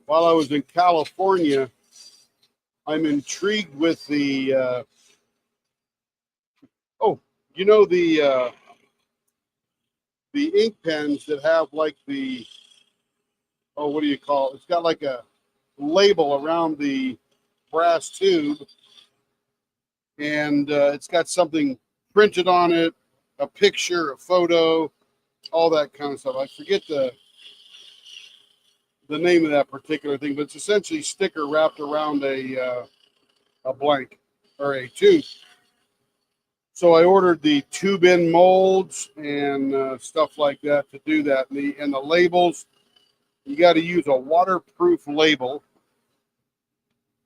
While I was in California, I'm intrigued with the you know the ink pens that have like the what do you call it? It's got like a label around the brass tube, and it's got something printed on it, a picture, a photo, all that kind of stuff. I forget the name of that particular thing, but it's essentially a sticker wrapped around a blank or a tube. So I ordered the tube in molds and stuff like that to do that. And the labels, you got to use a waterproof label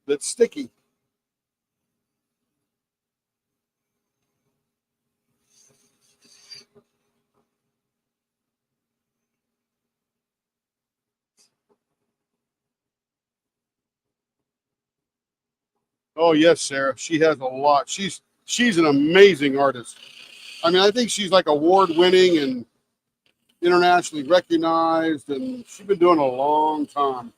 that's sticky. Oh yes, Sarah. She has a lot. She's an amazing artist. I mean, I think she's like award winning, and internationally recognized, and she's been doing it a long time.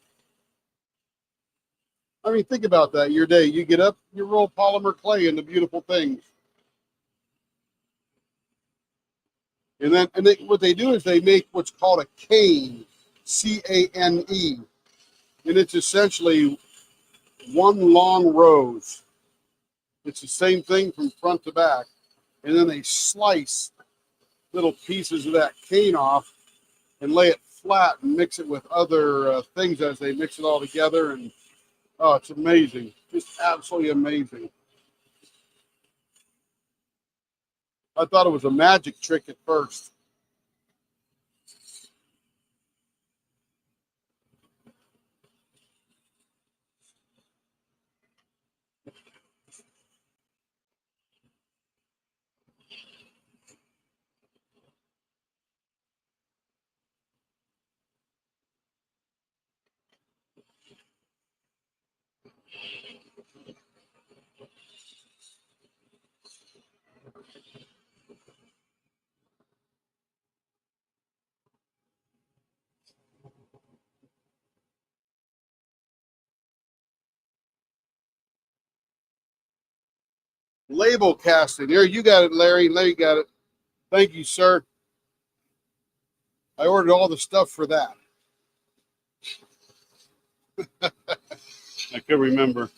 I mean, think about that. Your day, you get up, you roll polymer clay into beautiful things. And what they do is they make what's called a cane, C-A-N-E. And it's essentially one long rose. It's the same thing from front to back. And then they slice little pieces of that cane off and lay it flat and mix it with other things as they mix it all together. And oh, it's amazing. Just absolutely amazing. I thought it was a magic trick at first. Label casting. There, you got it, Larry. Larry got it. Thank you, sir. I ordered all the stuff for that. I could remember.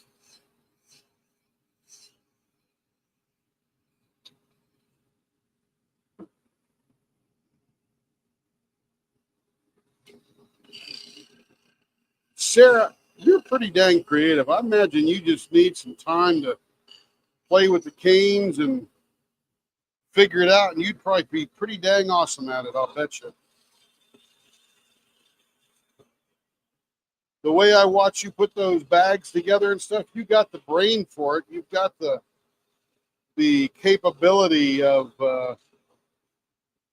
Sarah, you're pretty dang creative. I imagine you just need some time to play with the canes and figure it out, and you'd probably be pretty dang awesome at it, I'll bet you. The way I watch you put those bags together and stuff, you got the brain for it. You've got the capability of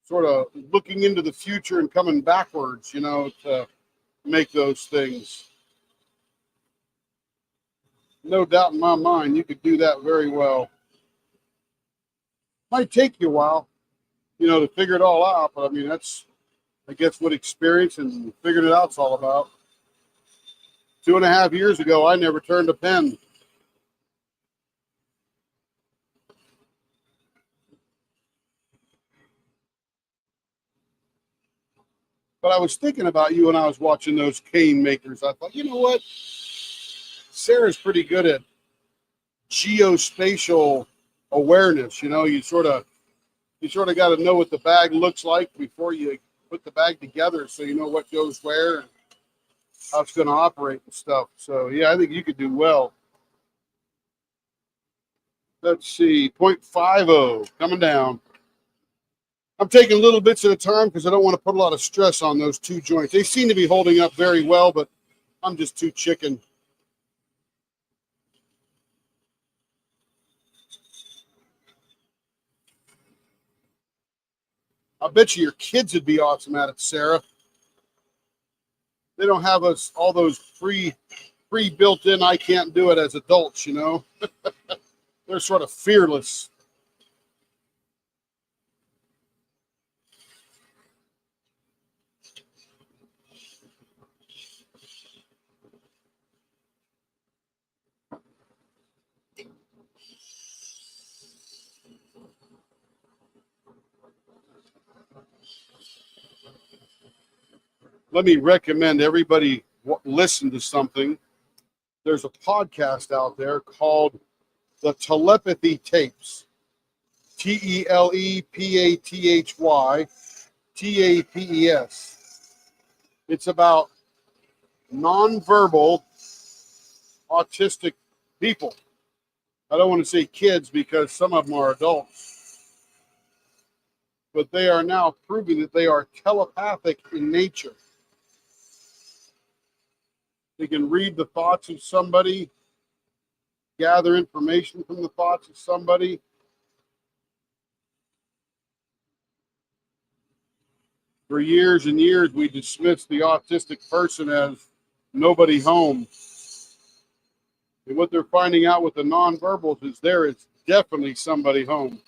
sort of looking into the future and coming backwards, to make those things. No doubt in my mind, you could do that very well. Might take you a while, to figure it all out, but I mean, that's, I guess, what experience and figuring it out's all about. 2.5 years ago, I never turned a pen. But I was thinking about you when I was watching those cane makers. I thought, you know what? Sarah's pretty good at geospatial awareness. You sort of got to know what the bag looks like before you put the bag together, so you know what goes where and how it's going to operate and stuff. So yeah, I think you could do well. Let's see, 0.50 coming down. I'm taking little bits at a time because I don't want to put a lot of stress on those two joints. They seem to be holding up very well, but I'm just too chicken. I bet you your kids would be awesome at it, Sarah. They don't have us all those pre-built in I can't do it as adults, They're sort of fearless. Let me recommend everybody listen to something. There's a podcast out there called The Telepathy Tapes. TELEPATHY It's about nonverbal autistic people. I don't want to say kids because some of them are adults, but they are now proving that they are telepathic in nature. They can read the thoughts of somebody, gather information from the thoughts of somebody. For years and years, we dismissed the autistic person as nobody home. And what they're finding out with the nonverbals is there is definitely somebody home.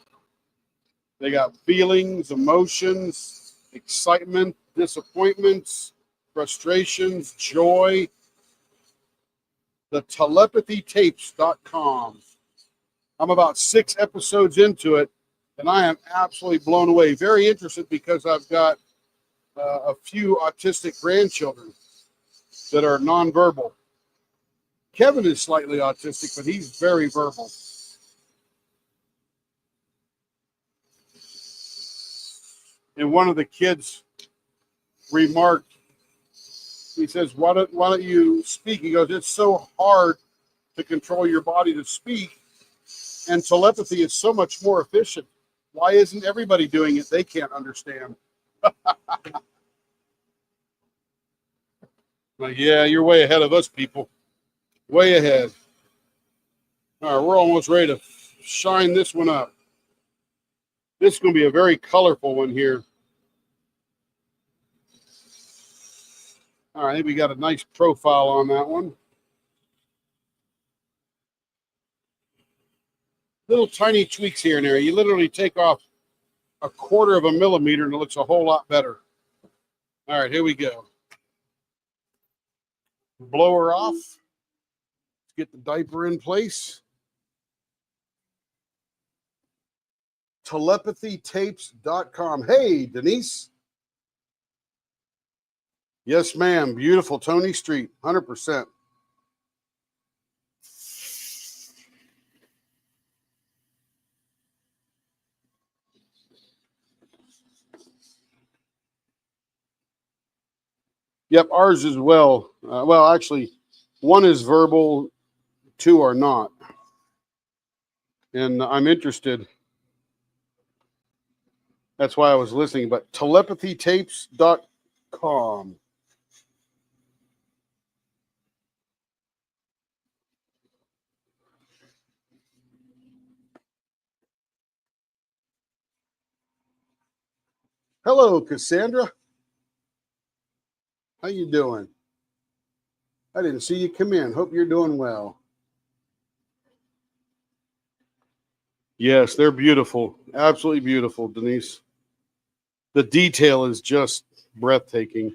They got feelings, emotions, excitement, disappointments, frustrations, joy. The telepathytapes.com. I'm about 6 episodes into it, and I am absolutely blown away. Very interested because I've got a few autistic grandchildren that are nonverbal. Kevin is slightly autistic, but he's very verbal. And one of the kids remarked, he says, why don't you speak? He goes, it's so hard to control your body to speak, and telepathy is so much more efficient. Why isn't everybody doing it? They can't understand. Like, yeah, you're way ahead of us, people. Way ahead. All right, we're almost ready to shine this one up. This is going to be a very colorful one here. All right, I think we got a nice profile on that one. Little tiny tweaks here and there. You literally take off 1/4 of a millimeter and it looks a whole lot better. All right, here we go. Blow her off. Let's get the diaper in place. Telepathytapes.com. Hey, Denise. Yes, ma'am. Beautiful Tony Street. 100%. Yep, ours as well. Well, actually, 1 is verbal, 2 are not. And I'm interested. That's why I was listening. But telepathytapes.com. Hello, Cassandra. How you doing? I didn't see you come in. Hope you're doing well. Yes, they're beautiful. Absolutely beautiful, Denise. The detail is just breathtaking.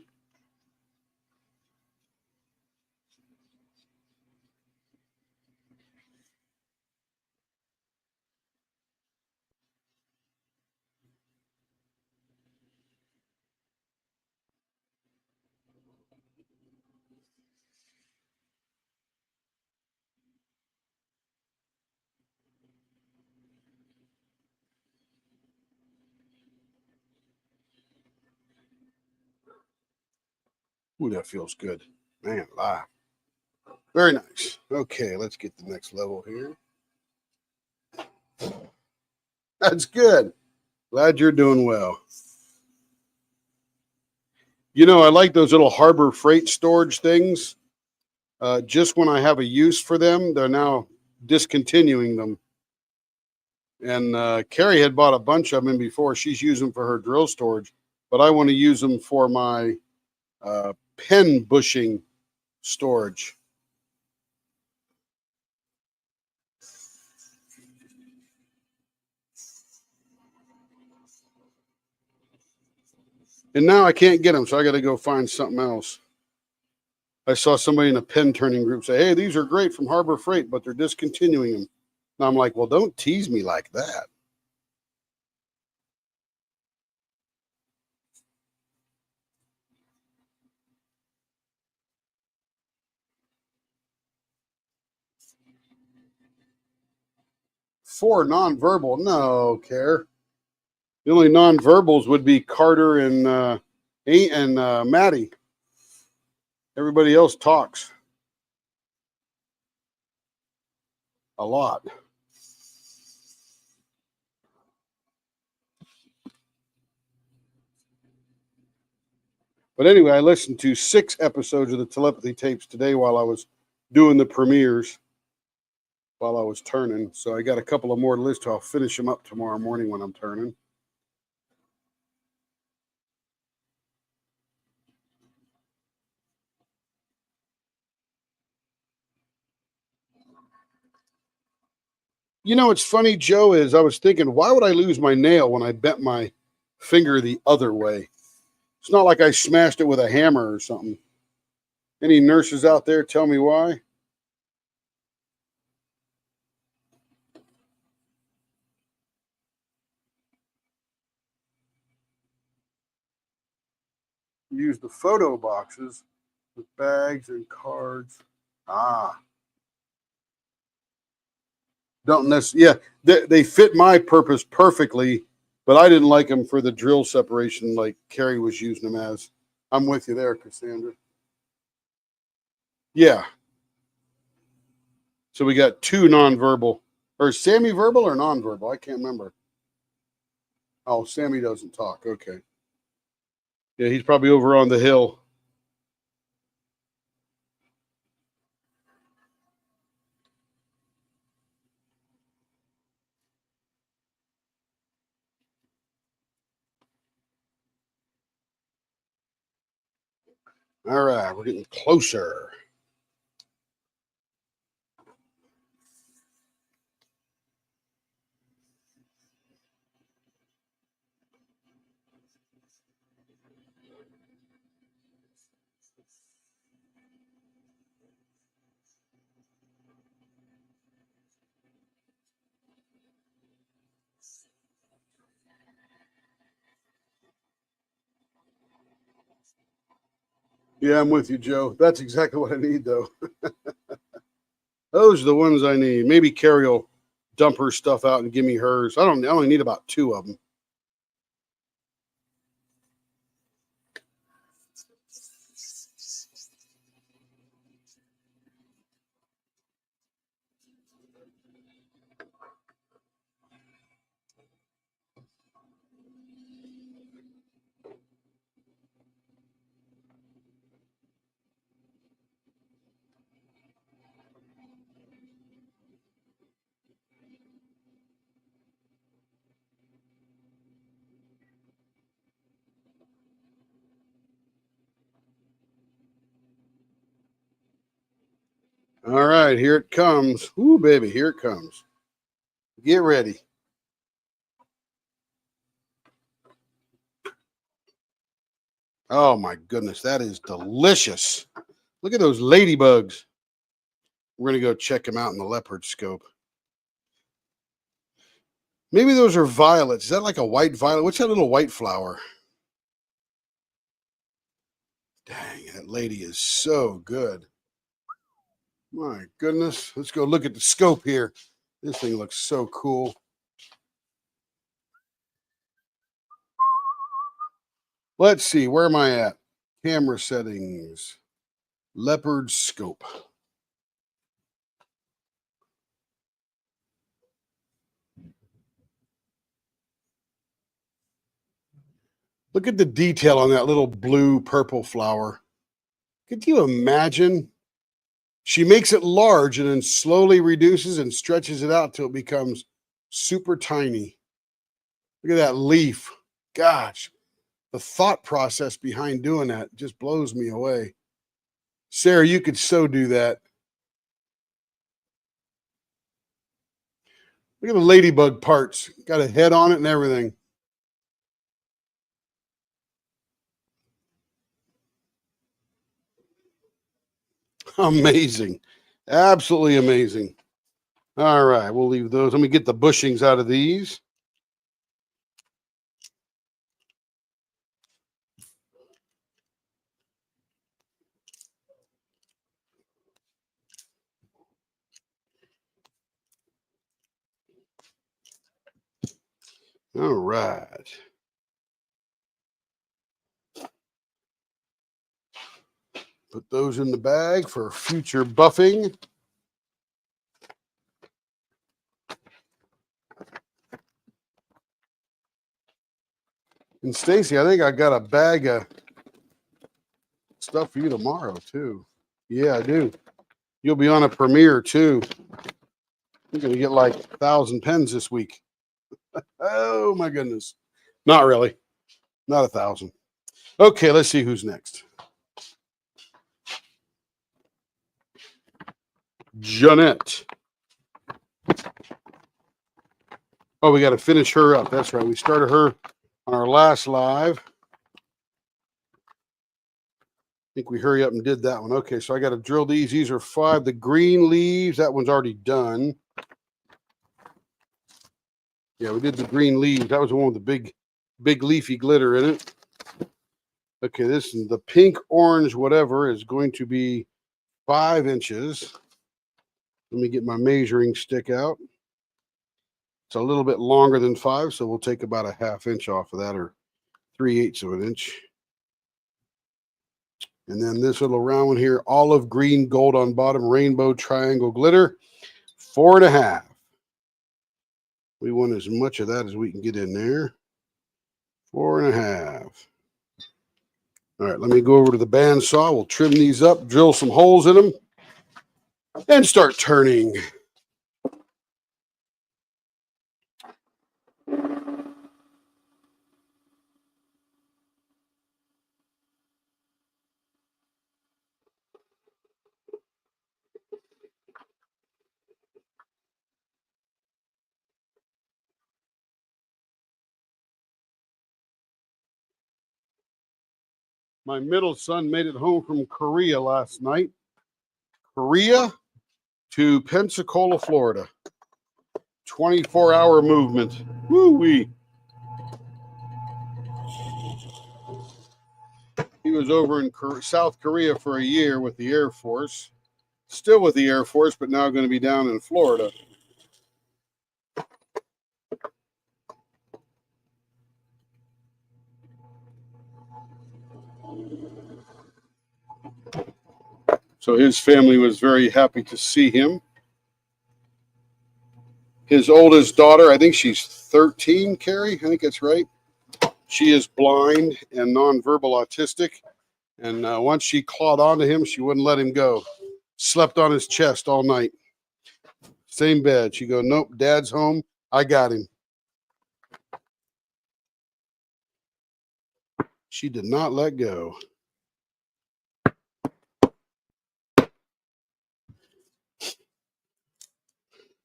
Ooh, that feels good. Man, alive. Very nice. Okay, let's get the next level here. That's good. Glad you're doing well. You know, I like those little Harbor Freight storage things. Just when I have a use for them, they're now discontinuing them. And Carrie had bought a bunch of them before. She's using them for her drill storage, but I want to use them for my pen bushing storage. And now I can't get them, so I got to go find something else. I saw somebody in a pen turning group say, hey, these are great from Harbor Freight, but they're discontinuing them. And I'm like, well, don't tease me like that. For nonverbal, no care. The only nonverbals would be Carter and Maddie. Everybody else talks a lot. But anyway, I listened to 6 episodes of the telepathy tapes today while I was doing the premieres, while I was turning. So I got a couple of more to listen to. I'll finish them up tomorrow morning when I'm turning. You know, what's funny, Joe, is I was thinking, why would I lose my nail when I bent my finger the other way? It's not like I smashed it with a hammer or something. Any nurses out there, tell me why? Use the photo boxes with bags and cards. Ah, don't necessarily. Yeah, they fit my purpose perfectly, but I didn't like them for the drill separation like Carrie was using them as. I'm with you there, Cassandra. Yeah. So we got two nonverbal. Or Sammy verbal or nonverbal? I can't remember. Oh, Sammy doesn't talk. Okay. Yeah, he's probably over on the hill. All right, we're getting closer. Yeah, I'm with you, Joe. That's exactly what I need, though. Those are the ones I need. Maybe Carrie will dump her stuff out and give me hers. I only need about two of them. All right, here it comes. Ooh, baby, here it comes. Get ready. Oh my goodness, that is delicious. Look at those ladybugs. We're gonna go check them out in the leopard scope. Maybe those are violets. Is that like a white violet? What's that little white flower? Dang, that lady is so good. My goodness. Let's go look at the scope here. This thing looks so cool. Let's see, where am I at? Camera settings, leopard scope. Look at the detail on that little blue purple flower. Could you imagine? She makes it large and then slowly reduces and stretches it out till it becomes super tiny. Look at that leaf. Gosh, the thought process behind doing that just blows me away. Sarah, you could so do that. Look at the ladybug parts. Got a head on it and everything. Amazing. Absolutely amazing. All right, we'll leave those. Let me get the bushings out of these. All right. Put those in the bag for future buffing. And Stacy, I think I got a bag of stuff for you tomorrow too. Yeah, I do. You'll be on a premiere too. You're gonna get like 1,000 pens this week. Oh my goodness. Not really. Not 1,000. Okay, let's see who's next. Jeanette. Oh, we got to finish her up. That's right. We started her on our last live. think we hurry up and did that one. Okay, so I got to drill these. These are 5. The green leaves, that one's already done. Yeah, we did the green leaves. That was the one with the big leafy glitter in it. Okay, this is the pink, orange, whatever is going to be 5 inches. Let me get my measuring stick out. It's a little bit longer than 5, so we'll take about a 1/2 inch off of that, or 3/8 of an inch. And then this little round one here, olive green, gold on bottom, rainbow triangle glitter, 4.5. We want as much of that as we can get in there. 4.5. All right, let me go over to the bandsaw. We'll trim these up, drill some holes in them, and start turning. My middle son made it home from Korea last night. Korea to Pensacola, Florida. 24-hour movement. Woo-wee. He was over in South Korea for a year with the Air Force. Still with the Air Force, but now going to be down in Florida. So his family was very happy to see him. His oldest daughter, I think she's 13, Carrie. I think that's right. She is blind and nonverbal autistic. And once she clawed onto him, she wouldn't let him go. Slept on his chest all night. Same bed. She go, nope, Dad's home. I got him. She did not let go.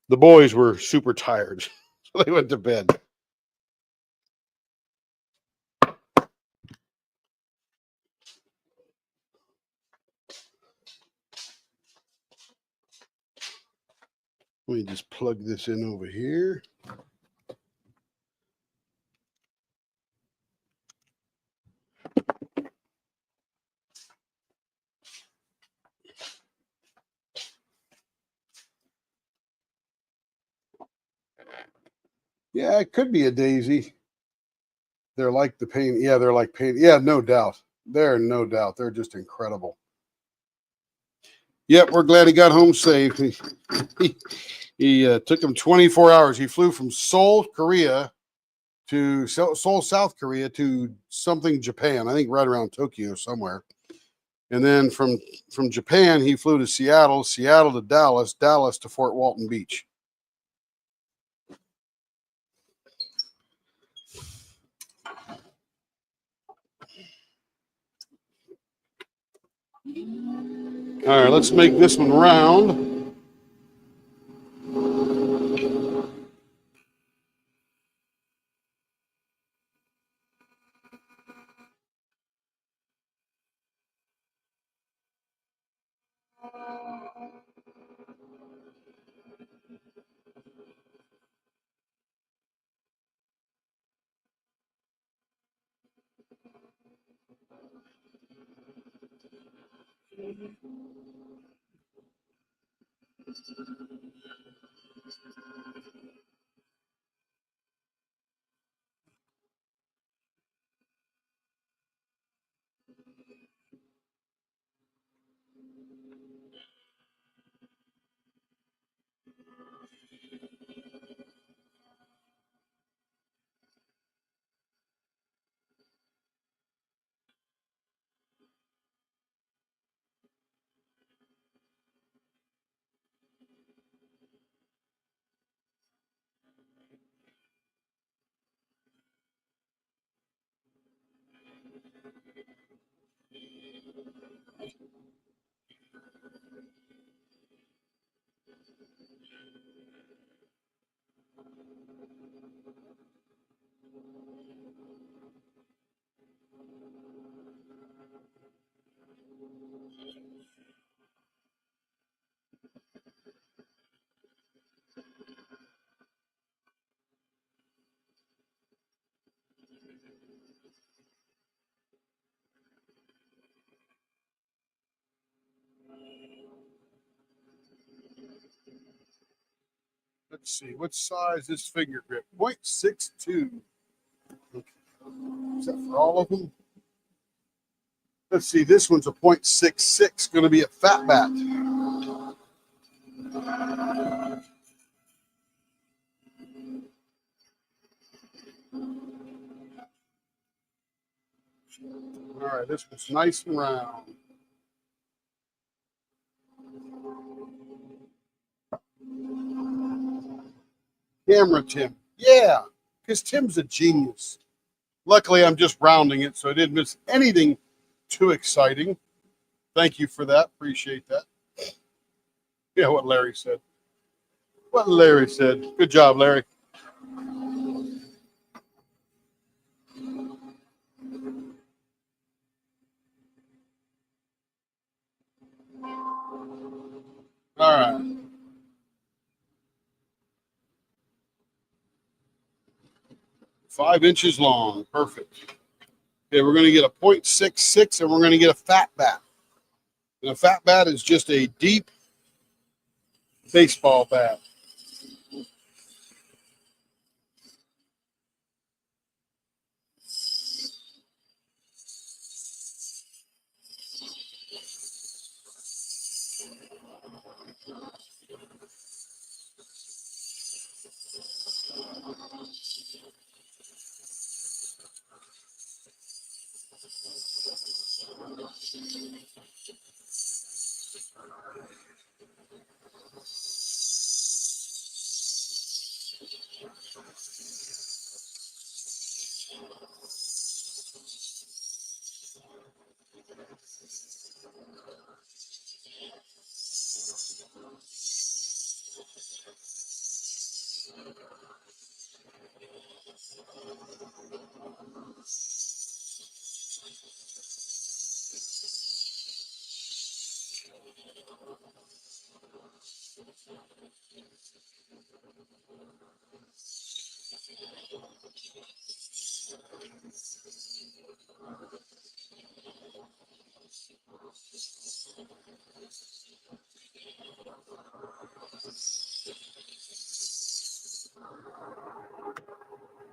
The boys were super tired, so they went to bed. Let me just plug this in over here. Yeah, it could be a daisy. They're like the paint. Yeah, they're like paint. Yeah, no doubt. They're no doubt. They're just incredible. Yep, we're glad he got home safe. He took him 24 hours. He flew from Seoul, Korea to Seoul, South Korea to something Japan. I think right around Tokyo somewhere. And then from Japan, he flew to Seattle, Seattle to Dallas, Dallas to Fort Walton Beach. All right, let's make this one round. Let's see, what size this finger grip? 0.62. Is that for all of them? Let's see, this one's a 0.66, going to be a fat bat. All right, this one's nice and round. Camera Tim. Yeah, because Tim's a genius. Luckily, I'm just rounding it, so I didn't miss anything too exciting. Thank you for that. Appreciate that. Yeah, what Larry said. What Larry said. Good job, Larry. All right. 5 inches long. Perfect. Okay, we're going to get a 0.66 and we're going to get a fat bat. And a fat bat is just a deep baseball bat.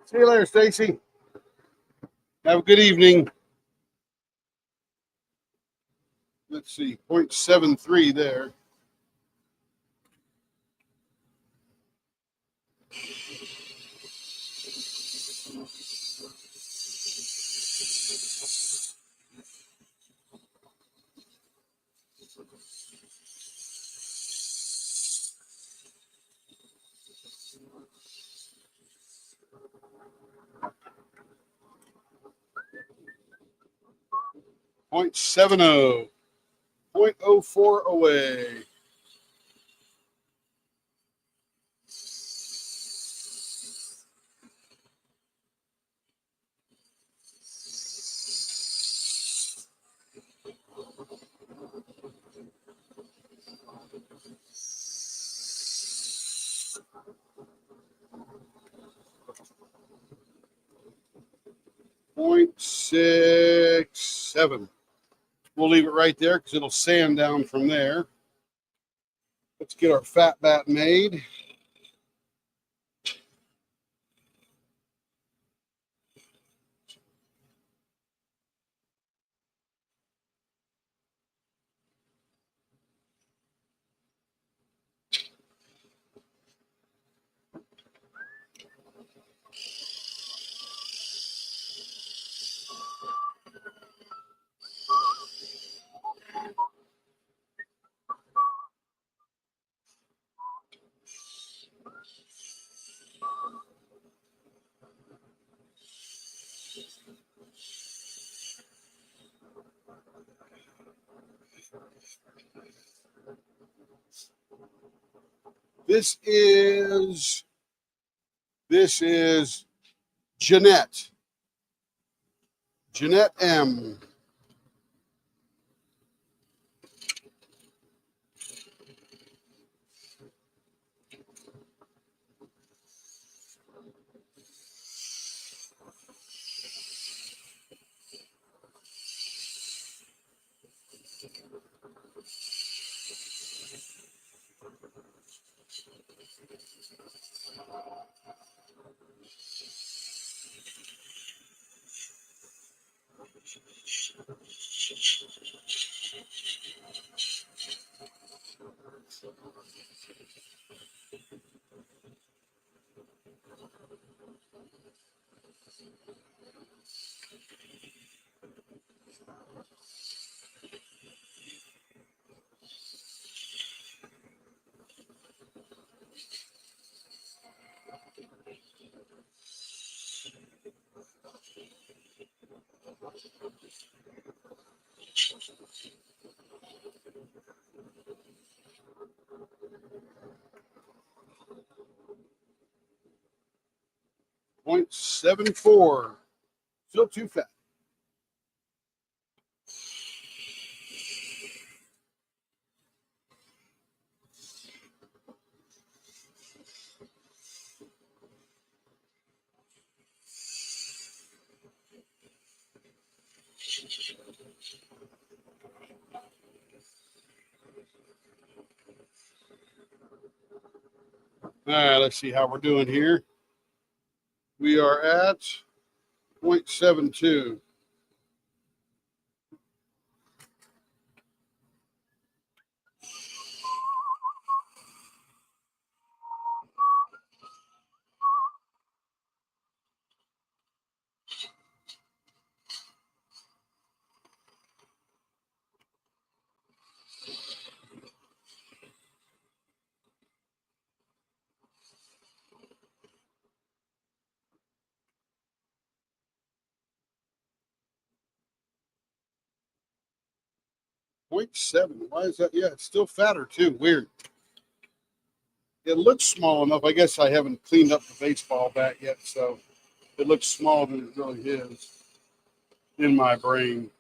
See you later, Stacy. Have a good evening. Let's see, 0.73 there. .70, 0.04 away. .67. We'll leave it right there because it'll sand down from there. Let's get our fat bat made. This is Jeanette. Jeanette M. 0.74. Still too fat. All right, let's see how we're doing here. We are at 0.72. Point 0.7. Why is that? Yeah, it's still fatter too. Weird. It looks small enough. I guess I haven't cleaned up the baseball bat yet, so it looks smaller than it really is in my brain.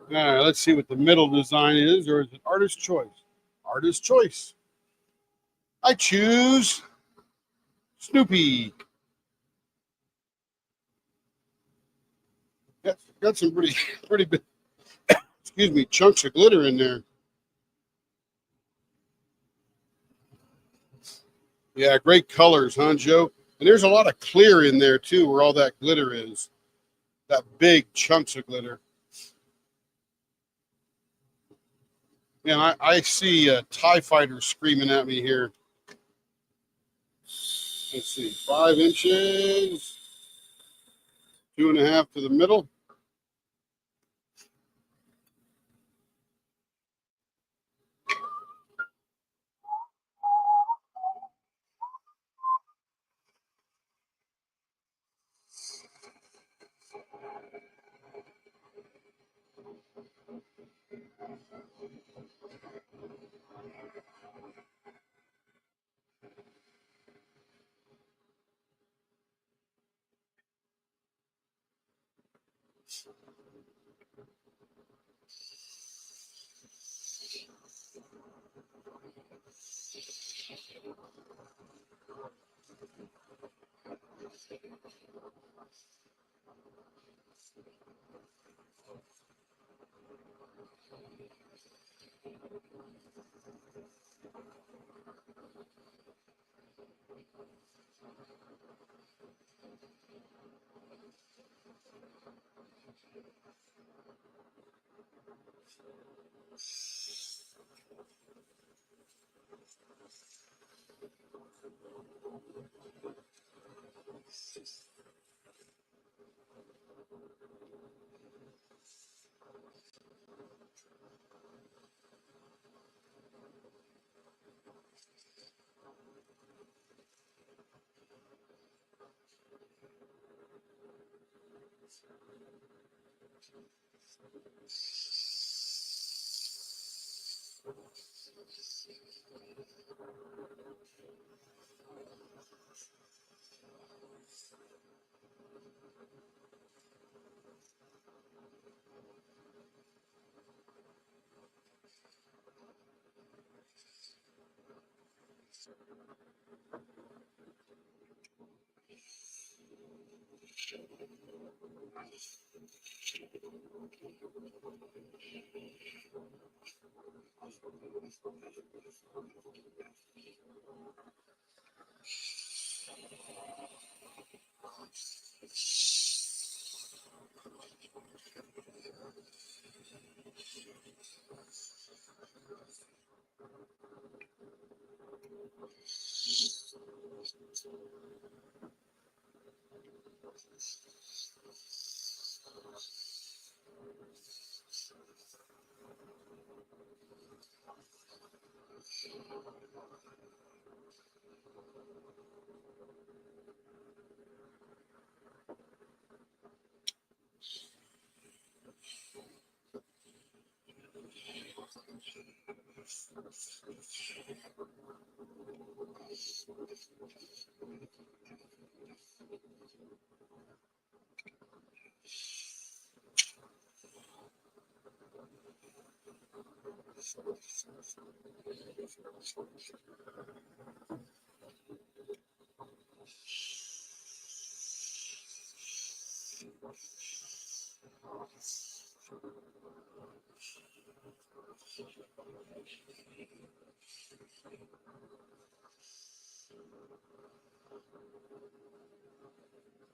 All right, let's see what the middle design is, or is it artist choice? Artist choice. I choose Snoopy. Got some pretty big, excuse me, chunks of glitter in there. Yeah, great colors, huh, Joe? And there's a lot of clear in there too, where all that glitter is. That big chunks of glitter. Man, I see a TIE fighter screaming at me here. Let's see, 5 inches, 2.5 to the middle.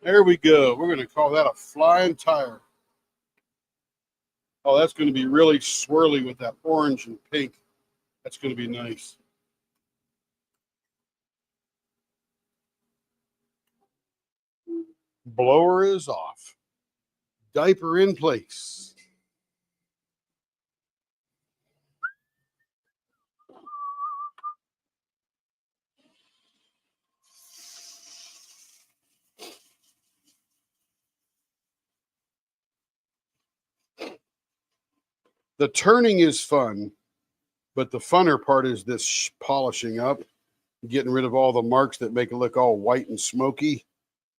There we go. We're going to call that a flying tire. Oh, that's going to be really swirly with that orange and pink. That's going to be nice. Blower is off. Diaper in place. The turning is fun, but the funner part is this polishing up, getting rid of all the marks that make it look all white and smoky,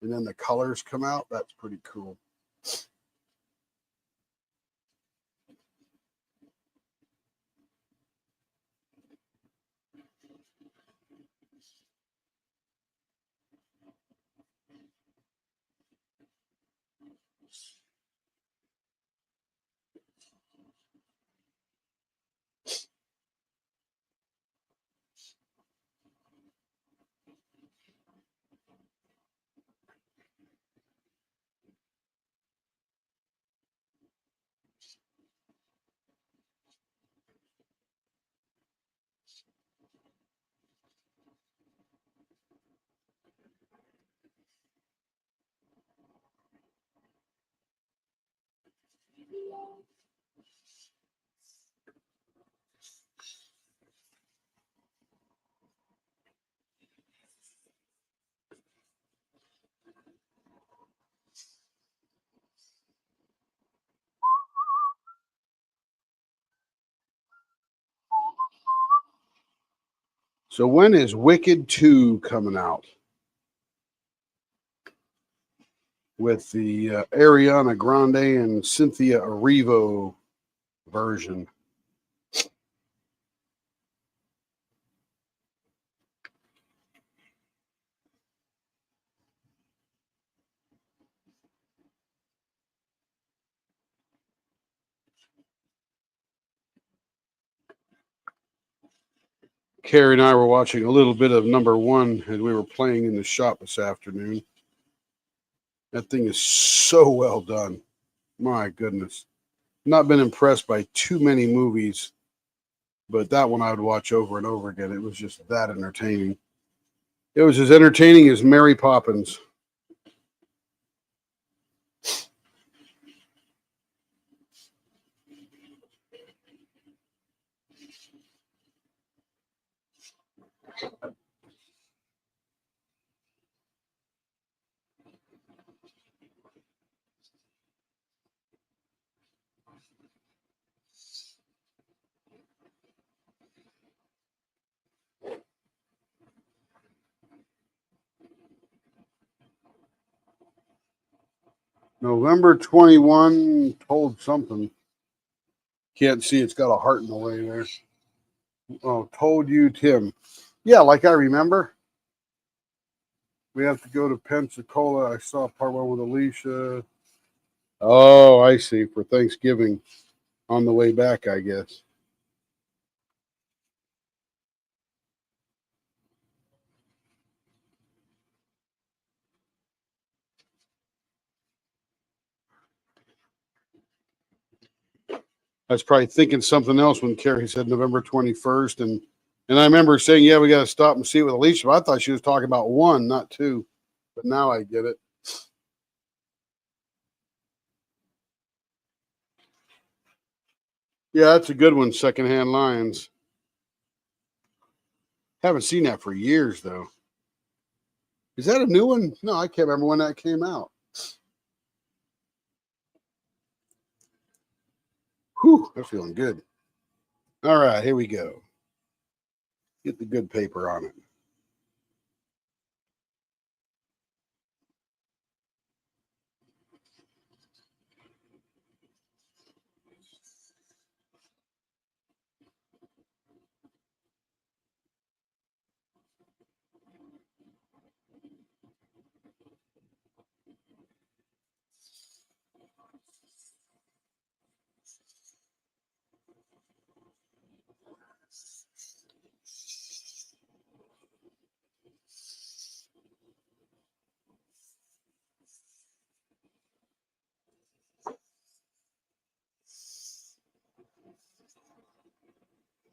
and then the colors come out. That's pretty cool. So when is Wicked 2 coming out? With the Ariana Grande and Cynthia Erivo version. Carrie and I were watching a little bit of number one as we were playing in the shop this afternoon. That thing is so well done. My goodness. Not been impressed by too many movies, but that one I would watch over and over again. It was just that entertaining. It was as entertaining as Mary Poppins. November 21 told something. Can't see. It's got a heart in the way there. Oh, told you, Tim. Yeah, like I remember. We have to go to Pensacola. I saw part one with Alicia. Oh, I see. For Thanksgiving on the way back, I guess. I was probably thinking something else when Carrie said November 21st. And I remember saying, yeah, we got to stop and see it with Alicia. But I thought she was talking about one, not two. But now I get it. Yeah, that's a good one, Secondhand Lions. Haven't seen that for years, though. Is that a new one? No, I can't remember when that came out. Whew, I'm feeling good. All right, here we go. Get the good paper on it.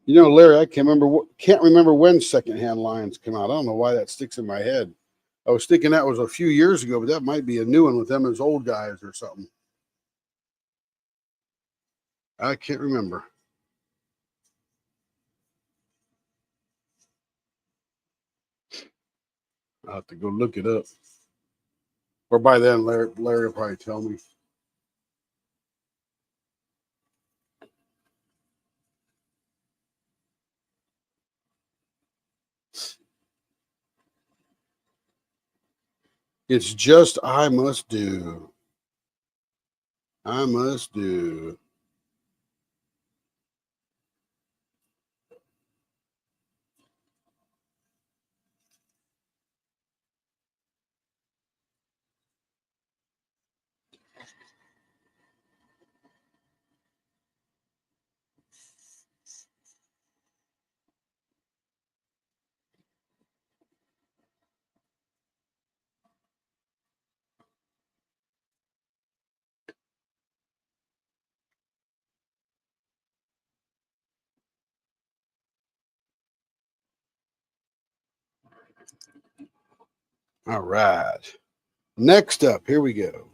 You know, Larry, I can't remember when Secondhand Lions came out. I don't know why that sticks in my head. I was thinking that was a few years ago, but that might be a new one with them as old guys or something. I can't remember. I'll have to go look it up. Or by then, Larry will probably tell me. It's just I must do. I must do. All right. Next up, here we go.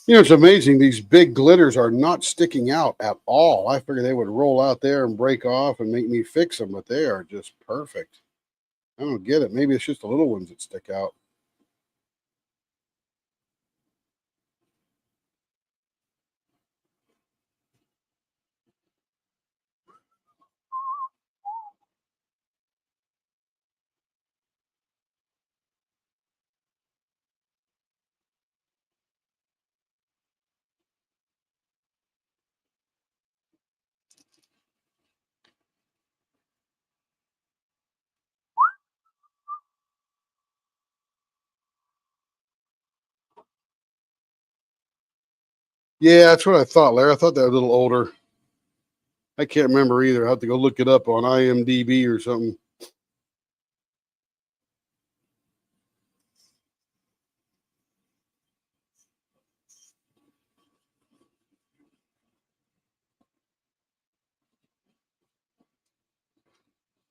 You know, it's amazing. These big glitters are not sticking out at all. I figured they would roll out there and break off and make me fix them, but they are just perfect. I don't get it. Maybe it's just the little ones that stick out. Yeah, that's what I thought, Larry. I thought they were a little older. I can't remember either. I have to go look it up on IMDb or something.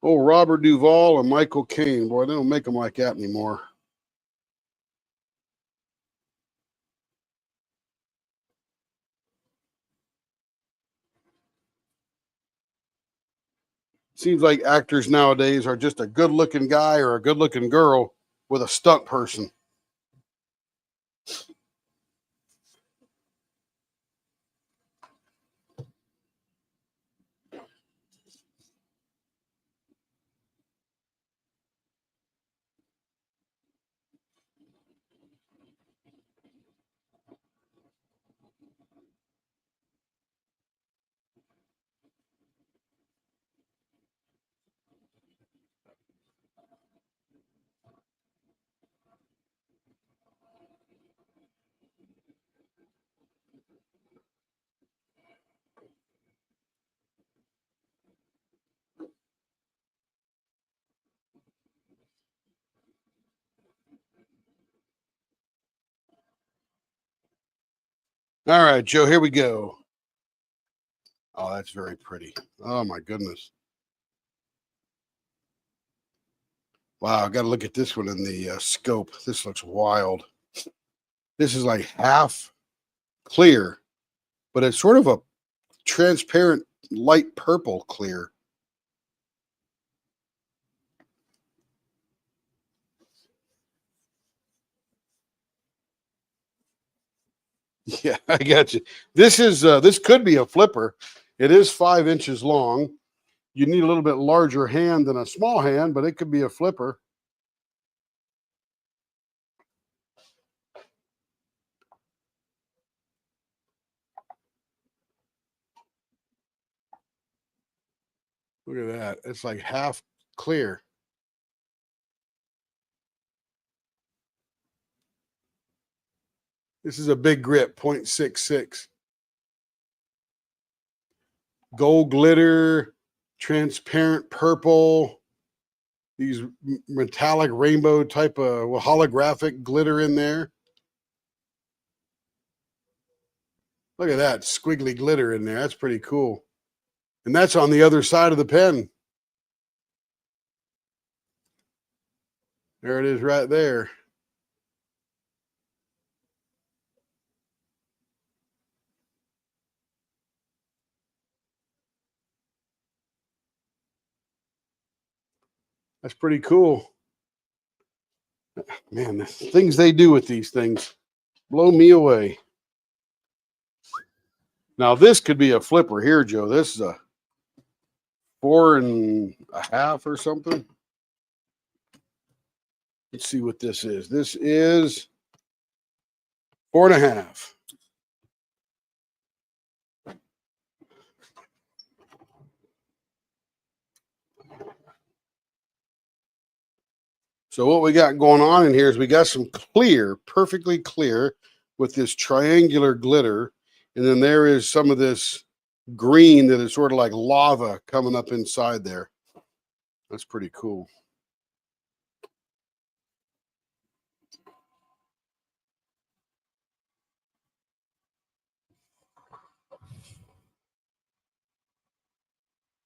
Oh, Robert Duvall and Michael Caine. Boy, they don't make them like that anymore. Seems like actors nowadays are just a good looking guy or a good looking girl with a stunt person. All right, Joe, here we go. Oh, that's very pretty. Oh, my goodness. Wow, I got to look at this one in the scope. This looks wild. This is like half clear, but it's sort of a transparent light purple clear. Yeah, I got you. This could be a flipper. It is 5 inches long. You need a little bit larger hand than a small hand, but it could be a flipper. Look at that. It's like half clear. This is a big grip, 0.66. Gold glitter, transparent purple, these metallic rainbow type of holographic glitter in there. Look at that squiggly glitter in there. That's pretty cool. And that's on the other side of the pen. There it is right there. That's pretty cool. Man, the things they do with these things blow me away. Now, this could be a flipper here, Joe. This is a 4.5 or something. Let's see what this is. This is 4.5. So what we got going on in here is we got some clear, perfectly clear with this triangular glitter. And then there is some of this green that is sort of like lava coming up inside there. That's pretty cool.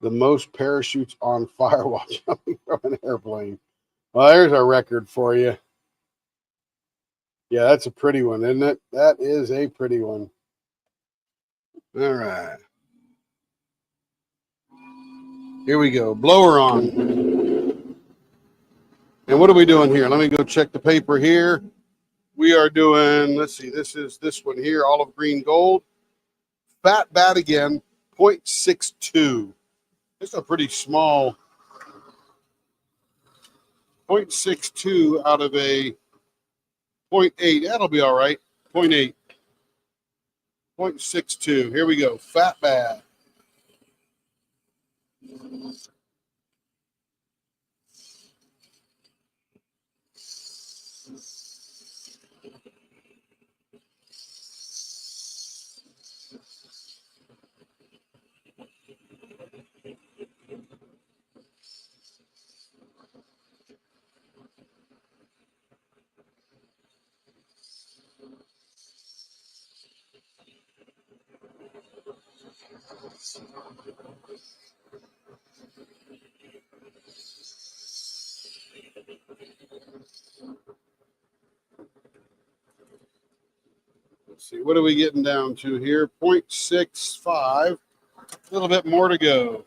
The most parachutes on fire while jumping from an airplane. Well, there's our record for you. Yeah, that's a pretty one, isn't it? That is a pretty one. All right. Here we go. Blower on. And what are we doing here? Let me go check the paper here. We are doing, let's see, this one here, olive green gold. Fat bat again, 0.62. It's a pretty small 0.62 out of a 0.8. That'll be all right. 0.8. 0.62. Here we go. Fat bat. Let's see, what are we getting down to here? 0.65. A little bit more to go.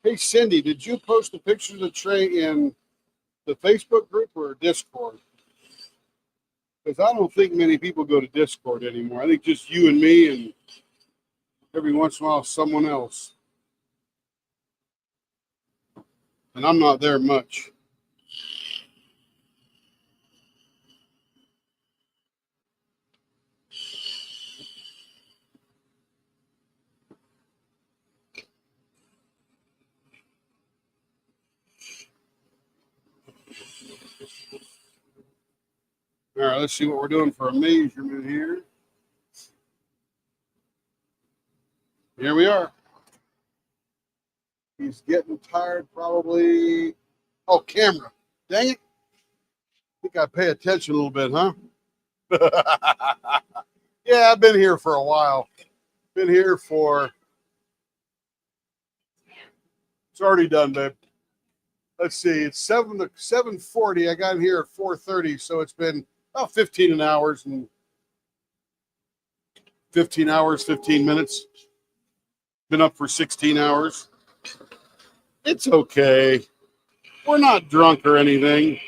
Hey, Cindy, did you post a picture of the tray in the Facebook group or Discord? Because I don't think many people go to Discord anymore. I think just you and me, and every once in a while someone else. And I'm not there much. All right, let's see what we're doing for a measurement here. Here we are. He's getting tired probably. Oh, camera. Dang it. I think I pay attention a little bit, huh? Yeah, I've been here for a while. Been here for. It's already done, babe. Let's see. It's 7:40. I got in here at 4:30, so it's been about 15 hours and 15 hours, 15 minutes. Been up for 16 hours. It's okay. We're not drunk or anything.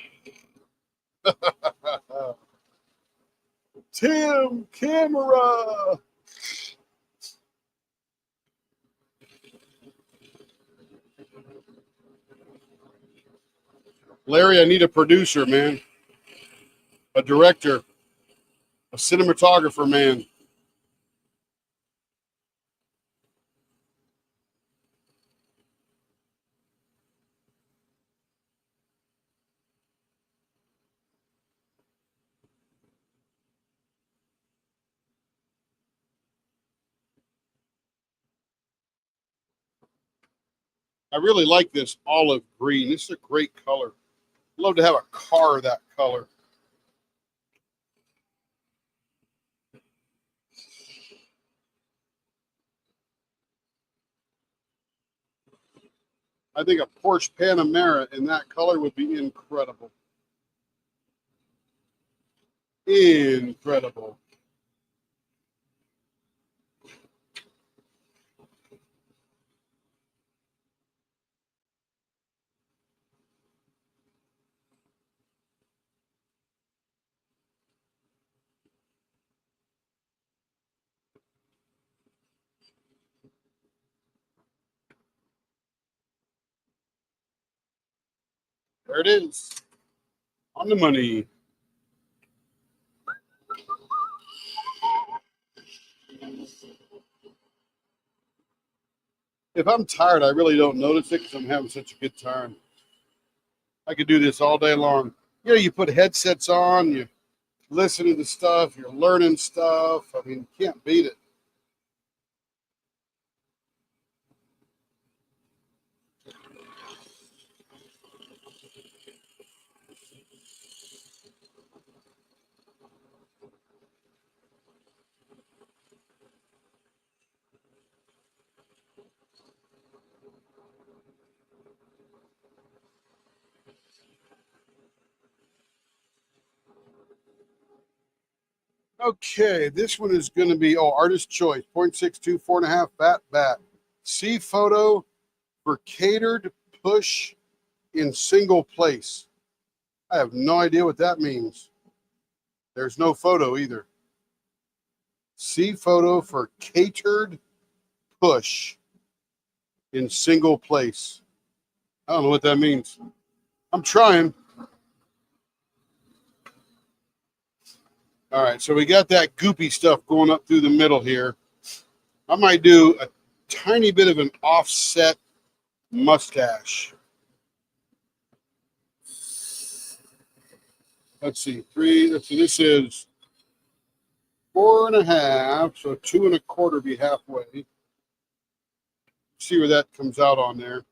Tim, camera. Larry, I need a producer, man. A director. A cinematographer, man. I really like this olive green. This is a great color. I'd love to have a car that color. I think a Porsche Panamera in that color would be incredible. Incredible. There it is. On the money. If I'm tired, I really don't notice it because I'm having such a good time. I could do this all day long. You know, you put headsets on, you listen to the stuff, you're learning stuff. I mean, you can't beat it. Okay, this one is going to be, artist choice, 0.62, 4.5, bat. See photo for catered push in single place. I have no idea what that means. There's no photo either. See photo for catered push in single place. I don't know what that means. I'm trying. All right, so we got that goopy stuff going up through the middle here. I might do a tiny bit of an offset mustache. Let's see, this is 4.5, so 2.25 be halfway. See where that comes out on there.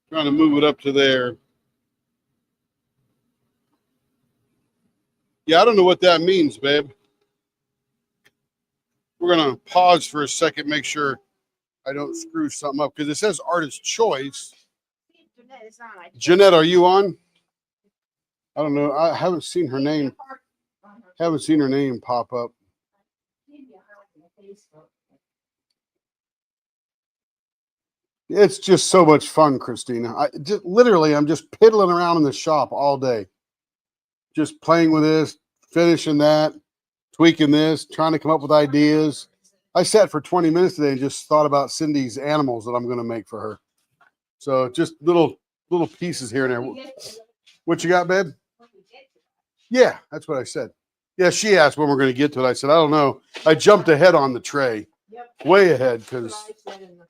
Trying to move it up to there. Yeah, I don't know what that means, babe. We're going to pause for a second, make sure I don't screw something up, because it says artist choice. Jeanette, are you on? I don't know. I haven't seen her name. Haven't seen her name pop up. It's just so much fun, Christina. I'm just piddling around in the shop all day. Just playing with this, finishing that, tweaking this, trying to come up with ideas. I sat for 20 minutes today and just thought about Cindy's animals that I'm going to make for her. So just little pieces here and there. What you got, babe? Yeah, that's what I said. Yeah, she asked when we're going to get to it. I said, I don't know. I jumped ahead on the tray, way ahead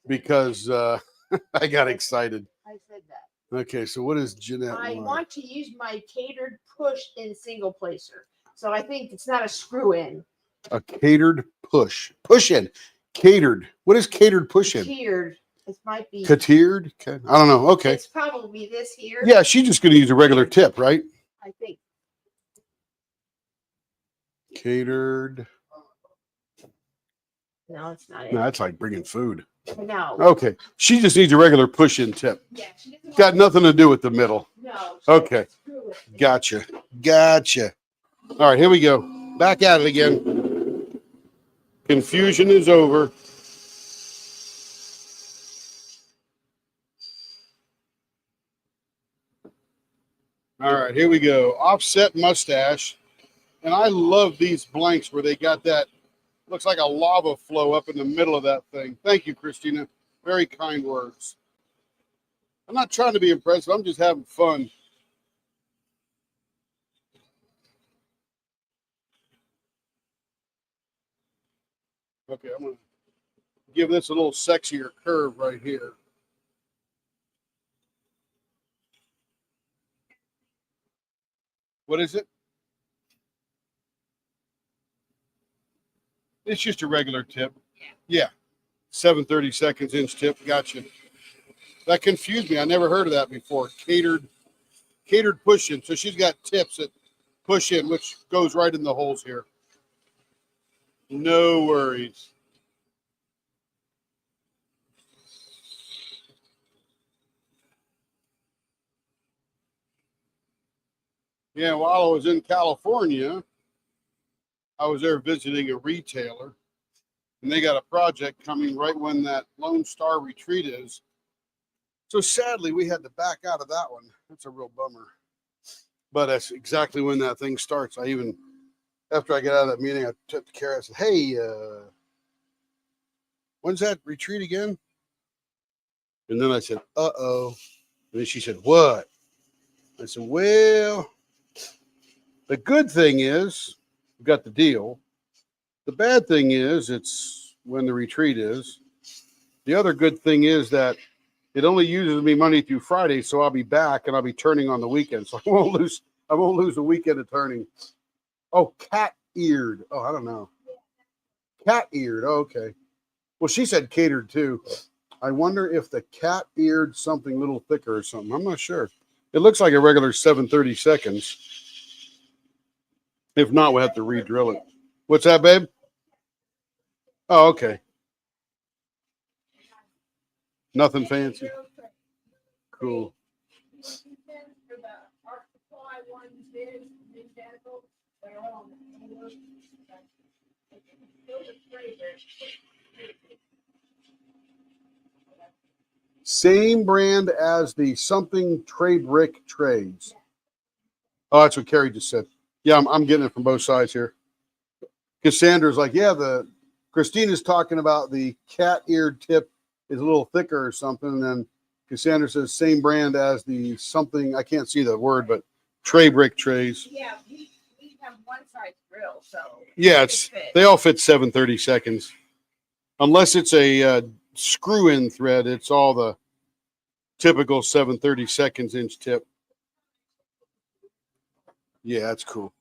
because I got excited. I said that. Okay, so what is Jeanette I want? want to use my catered push in single placer. So I think it's not a screw in. A catered push. Push in. Catered. What is catered push in? Tiered. It might be. Catered? Okay. I don't know. Okay. It's probably this here. Yeah, she's just going to use a regular tip, right? I think. Catered. No, it's not it. No, that's like bringing food. No. Okay. She just needs a regular push in tip. Yeah, she doesn't Got want- nothing to do with the middle. No. Okay. Screw it. Gotcha. Gotcha. All right, here we go. Back at it again. Confusion is over. All right, here we go. Offset mustache. And I love these blanks where they got that, looks like a lava flow up in the middle of that thing. Thank you, Christina. Very kind words. I'm not trying to be impressive. I'm just having fun. Okay, I'm going to give this a little sexier curve right here. What is it? It's just a regular tip. Yeah. 7/32 inch tip. Gotcha. That confused me. I never heard of that before. Catered push in. So she's got tips that push in, which goes right in the holes here. No worries. Yeah, while I was in California, I was there visiting a retailer, and they got a project coming right when that Lone Star retreat is. So sadly, we had to back out of that one. That's a real bummer. But that's exactly when that thing starts. I even, after I got out of that meeting, I took the care. I said, "Hey, when's that retreat again?" And then I said, "Uh-oh." And then she said, "What?" I said, "Well, the good thing is we got the deal. The bad thing is it's when the retreat is. The other good thing is that it only uses me Monday through Friday, so I'll be back and I'll be turning on the weekend. So I won't lose a weekend of turning." Oh, cat-eared. Oh, I don't know. Cat-eared. Oh, okay. Well, she said catered too. I wonder if the cat-eared something a little thicker or something. I'm not sure. It looks like a regular 7/32. If not, we'll have to re-drill it. What's that, babe? Oh, okay. Nothing fancy. Cool. Same brand as the something tray brick trays. Oh, that's what Carrie just said. Yeah, I'm getting it from both sides here. Cassandra's like, yeah, the Christina's talking about the cat-eared tip is a little thicker or something. And then Cassandra says same brand as the something, I can't see the word, but tray brick trays. Yeah, we have one size grill, so yeah, they all fit 7/32. Unless it's a screw-in thread, it's all the typical 7/32 inch tip. Yeah, that's cool.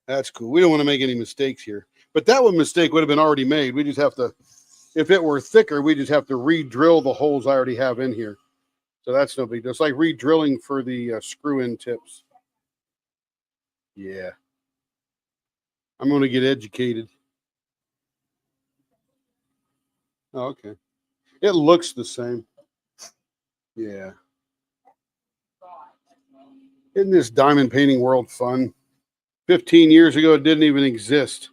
That's cool. We don't want to make any mistakes here. But that one mistake would have been already made. We just have to, if it were thicker, we just have to re-drill the holes I already have in here. So that's no big deal. It's like re-drilling for the screw-in tips. Yeah. I'm going to get educated. Oh, okay. It looks the same. Yeah. Isn't this diamond painting world fun? 15 years ago, it didn't even exist.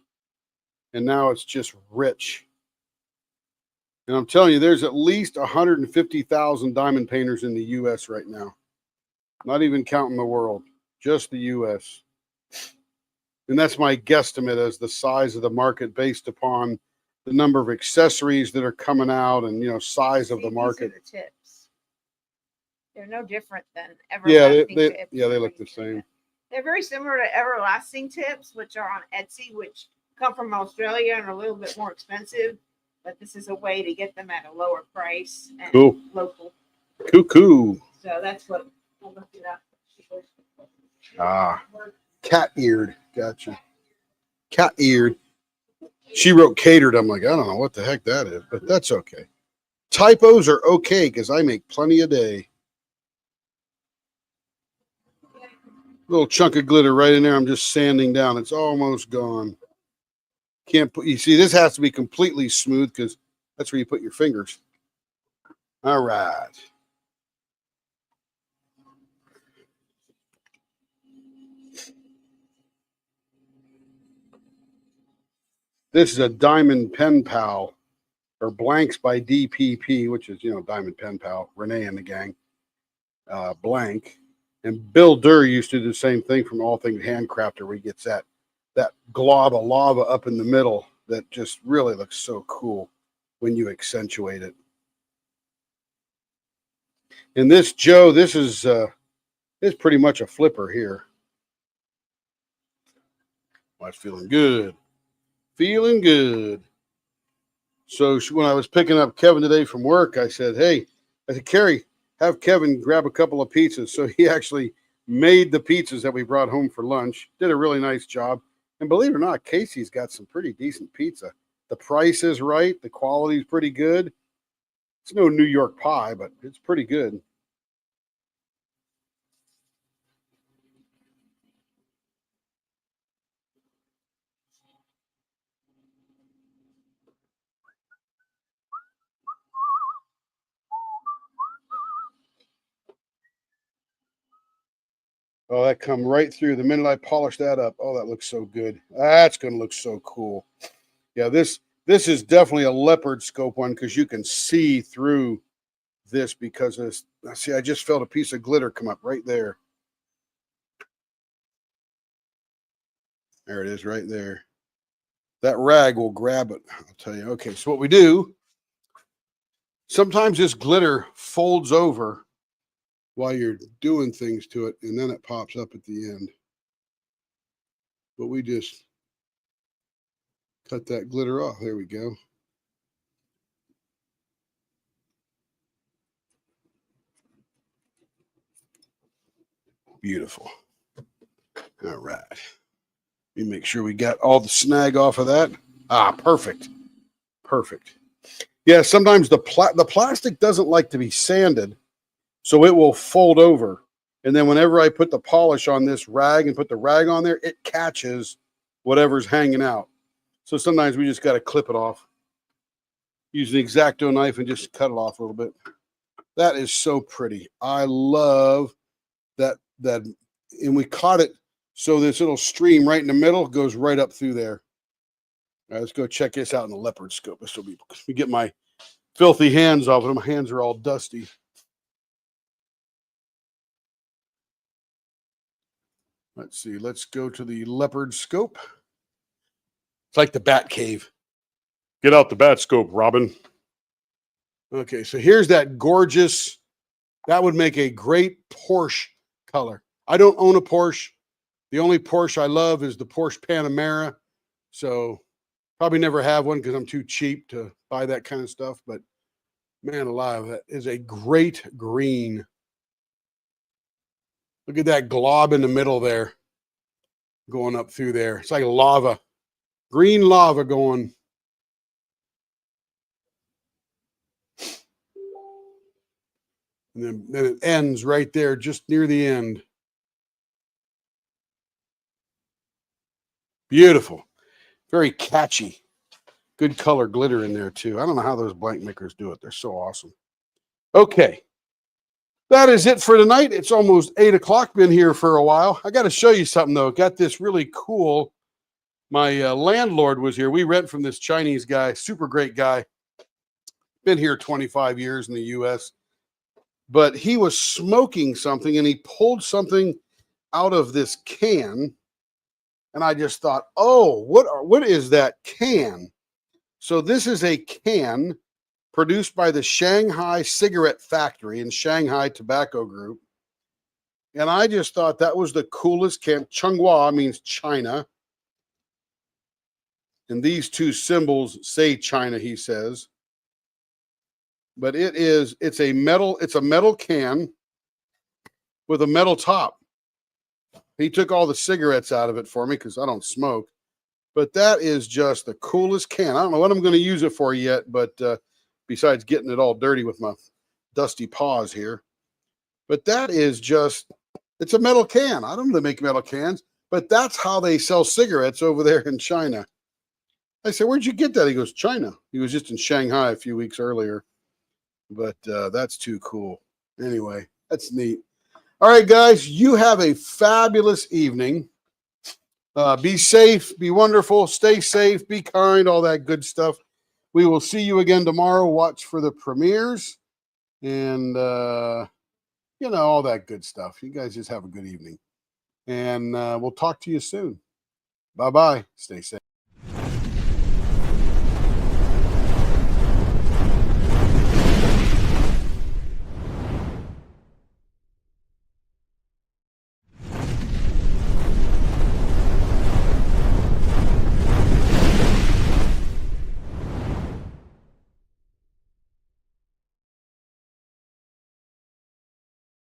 And now it's just rich. And I'm telling you, there's at least 150,000 diamond painters in the U.S. right now. Not even counting the world, just the U.S. And that's my guesstimate as the size of the market based upon the number of accessories that are coming out and, size of the market. These are the tips. They're no different than Yeah, everlasting they tips. look the same. They're very similar to everlasting tips, which are on Etsy, which come from Australia and are a little bit more expensive. But this is a way to get them at a lower price and Cool. local. Cool. So that's what I looked it up. Ah, cat-eared. Gotcha. Cat-eared. She wrote catered. I'm like, I don't know what the heck that is, but that's okay. Typos are okay because I make plenty a day. Little chunk of glitter right in there. I'm just sanding down. It's almost gone. Can't put, you see, this has to be completely smooth because that's where you put your fingers. All right. This is a Diamond Pen Pal, or Blanks by DPP, which is, Diamond Pen Pal, Renee and the gang. Blank. And Bill Durr used to do the same thing from All Things Handcrafter, where he gets that glob of lava up in the middle that just really looks so cool when you accentuate it. And this Joe, this is pretty much a flipper here. Well, it's feeling good. Feeling good. So when I was picking up Kevin today from work, I said, Carrie, have Kevin grab a couple of pizzas. So he actually made the pizzas that we brought home for lunch. Did a really nice job. And believe it or not, Casey's got some pretty decent pizza. The price is right. The quality is pretty good. It's no New York pie, but it's pretty good. Oh, that come right through. The minute I polish that up, oh, that looks so good. That's going to look so cool. Yeah, this is definitely a leopard scope one because you can see through this because this. See, I just felt a piece of glitter come up right there. There it is right there. That rag will grab it. I'll tell you. Okay, so what we do, sometimes this glitter folds over while you're doing things to it, and then it pops up at the end. But we just cut that glitter off. There we go. Beautiful. All right. Let me make sure we got all the snag off of that. Ah, perfect. Perfect. Yeah, sometimes the plastic doesn't like to be sanded, so it will fold over. And then whenever I put the polish on this rag and put the rag on there, it catches whatever's hanging out. So sometimes we just got to clip it off. Use an X-Acto knife and just cut it off a little bit. That is so pretty. I love that. And we caught it so this little stream right in the middle goes right up through there. All right, let's go check this out in the leopard scope. This will be, let me get my filthy hands off it. My hands are all dusty. Let's see. Let's go to the leopard scope. It's like the bat cave. Get out the bat scope, Robin. Okay, so here's that gorgeous, that would make a great Porsche color. I don't own a Porsche. The only Porsche I love is the Porsche Panamera. So probably never have one because I'm too cheap to buy that kind of stuff. But man alive, that is a great green. Look at that glob in the middle there going up through there. It's like lava. Green lava going. And then it ends right there, just near the end. Beautiful. Very catchy. Good color glitter in there, too. I don't know how those blank makers do it. They're so awesome. Okay. That is it for tonight. It's almost 8 o'clock. Been here for a while. I got to show you something, though. Got this really cool. My landlord was here. We rent from this Chinese guy. Super great guy. Been here 25 years in the U.S. But he was smoking something, and he pulled something out of this can. And I just thought, oh, what is that can? So this is a can produced by the Shanghai Cigarette Factory and Shanghai Tobacco Group. And I just thought that was the coolest can. Changhua means China. And these two symbols say China, he says. But it's a metal can. with a metal top. He took all the cigarettes out of it for me because I don't smoke. But that is just the coolest can. I don't know what I'm going to use it for yet, but besides getting it all dirty with my dusty paws here. But that is just, it's a metal can. I don't know they make metal cans, but that's how they sell cigarettes over there in China. I said, where'd you get that? He goes, China. He was just in Shanghai a few weeks earlier. But that's too cool. Anyway, that's neat. All right, guys, you have a fabulous evening. Be safe, be wonderful, stay safe, be kind, all that good stuff. We will see you again tomorrow. Watch for the premieres and, all that good stuff. You guys just have a good evening. And we'll talk to you soon. Bye-bye. Stay safe.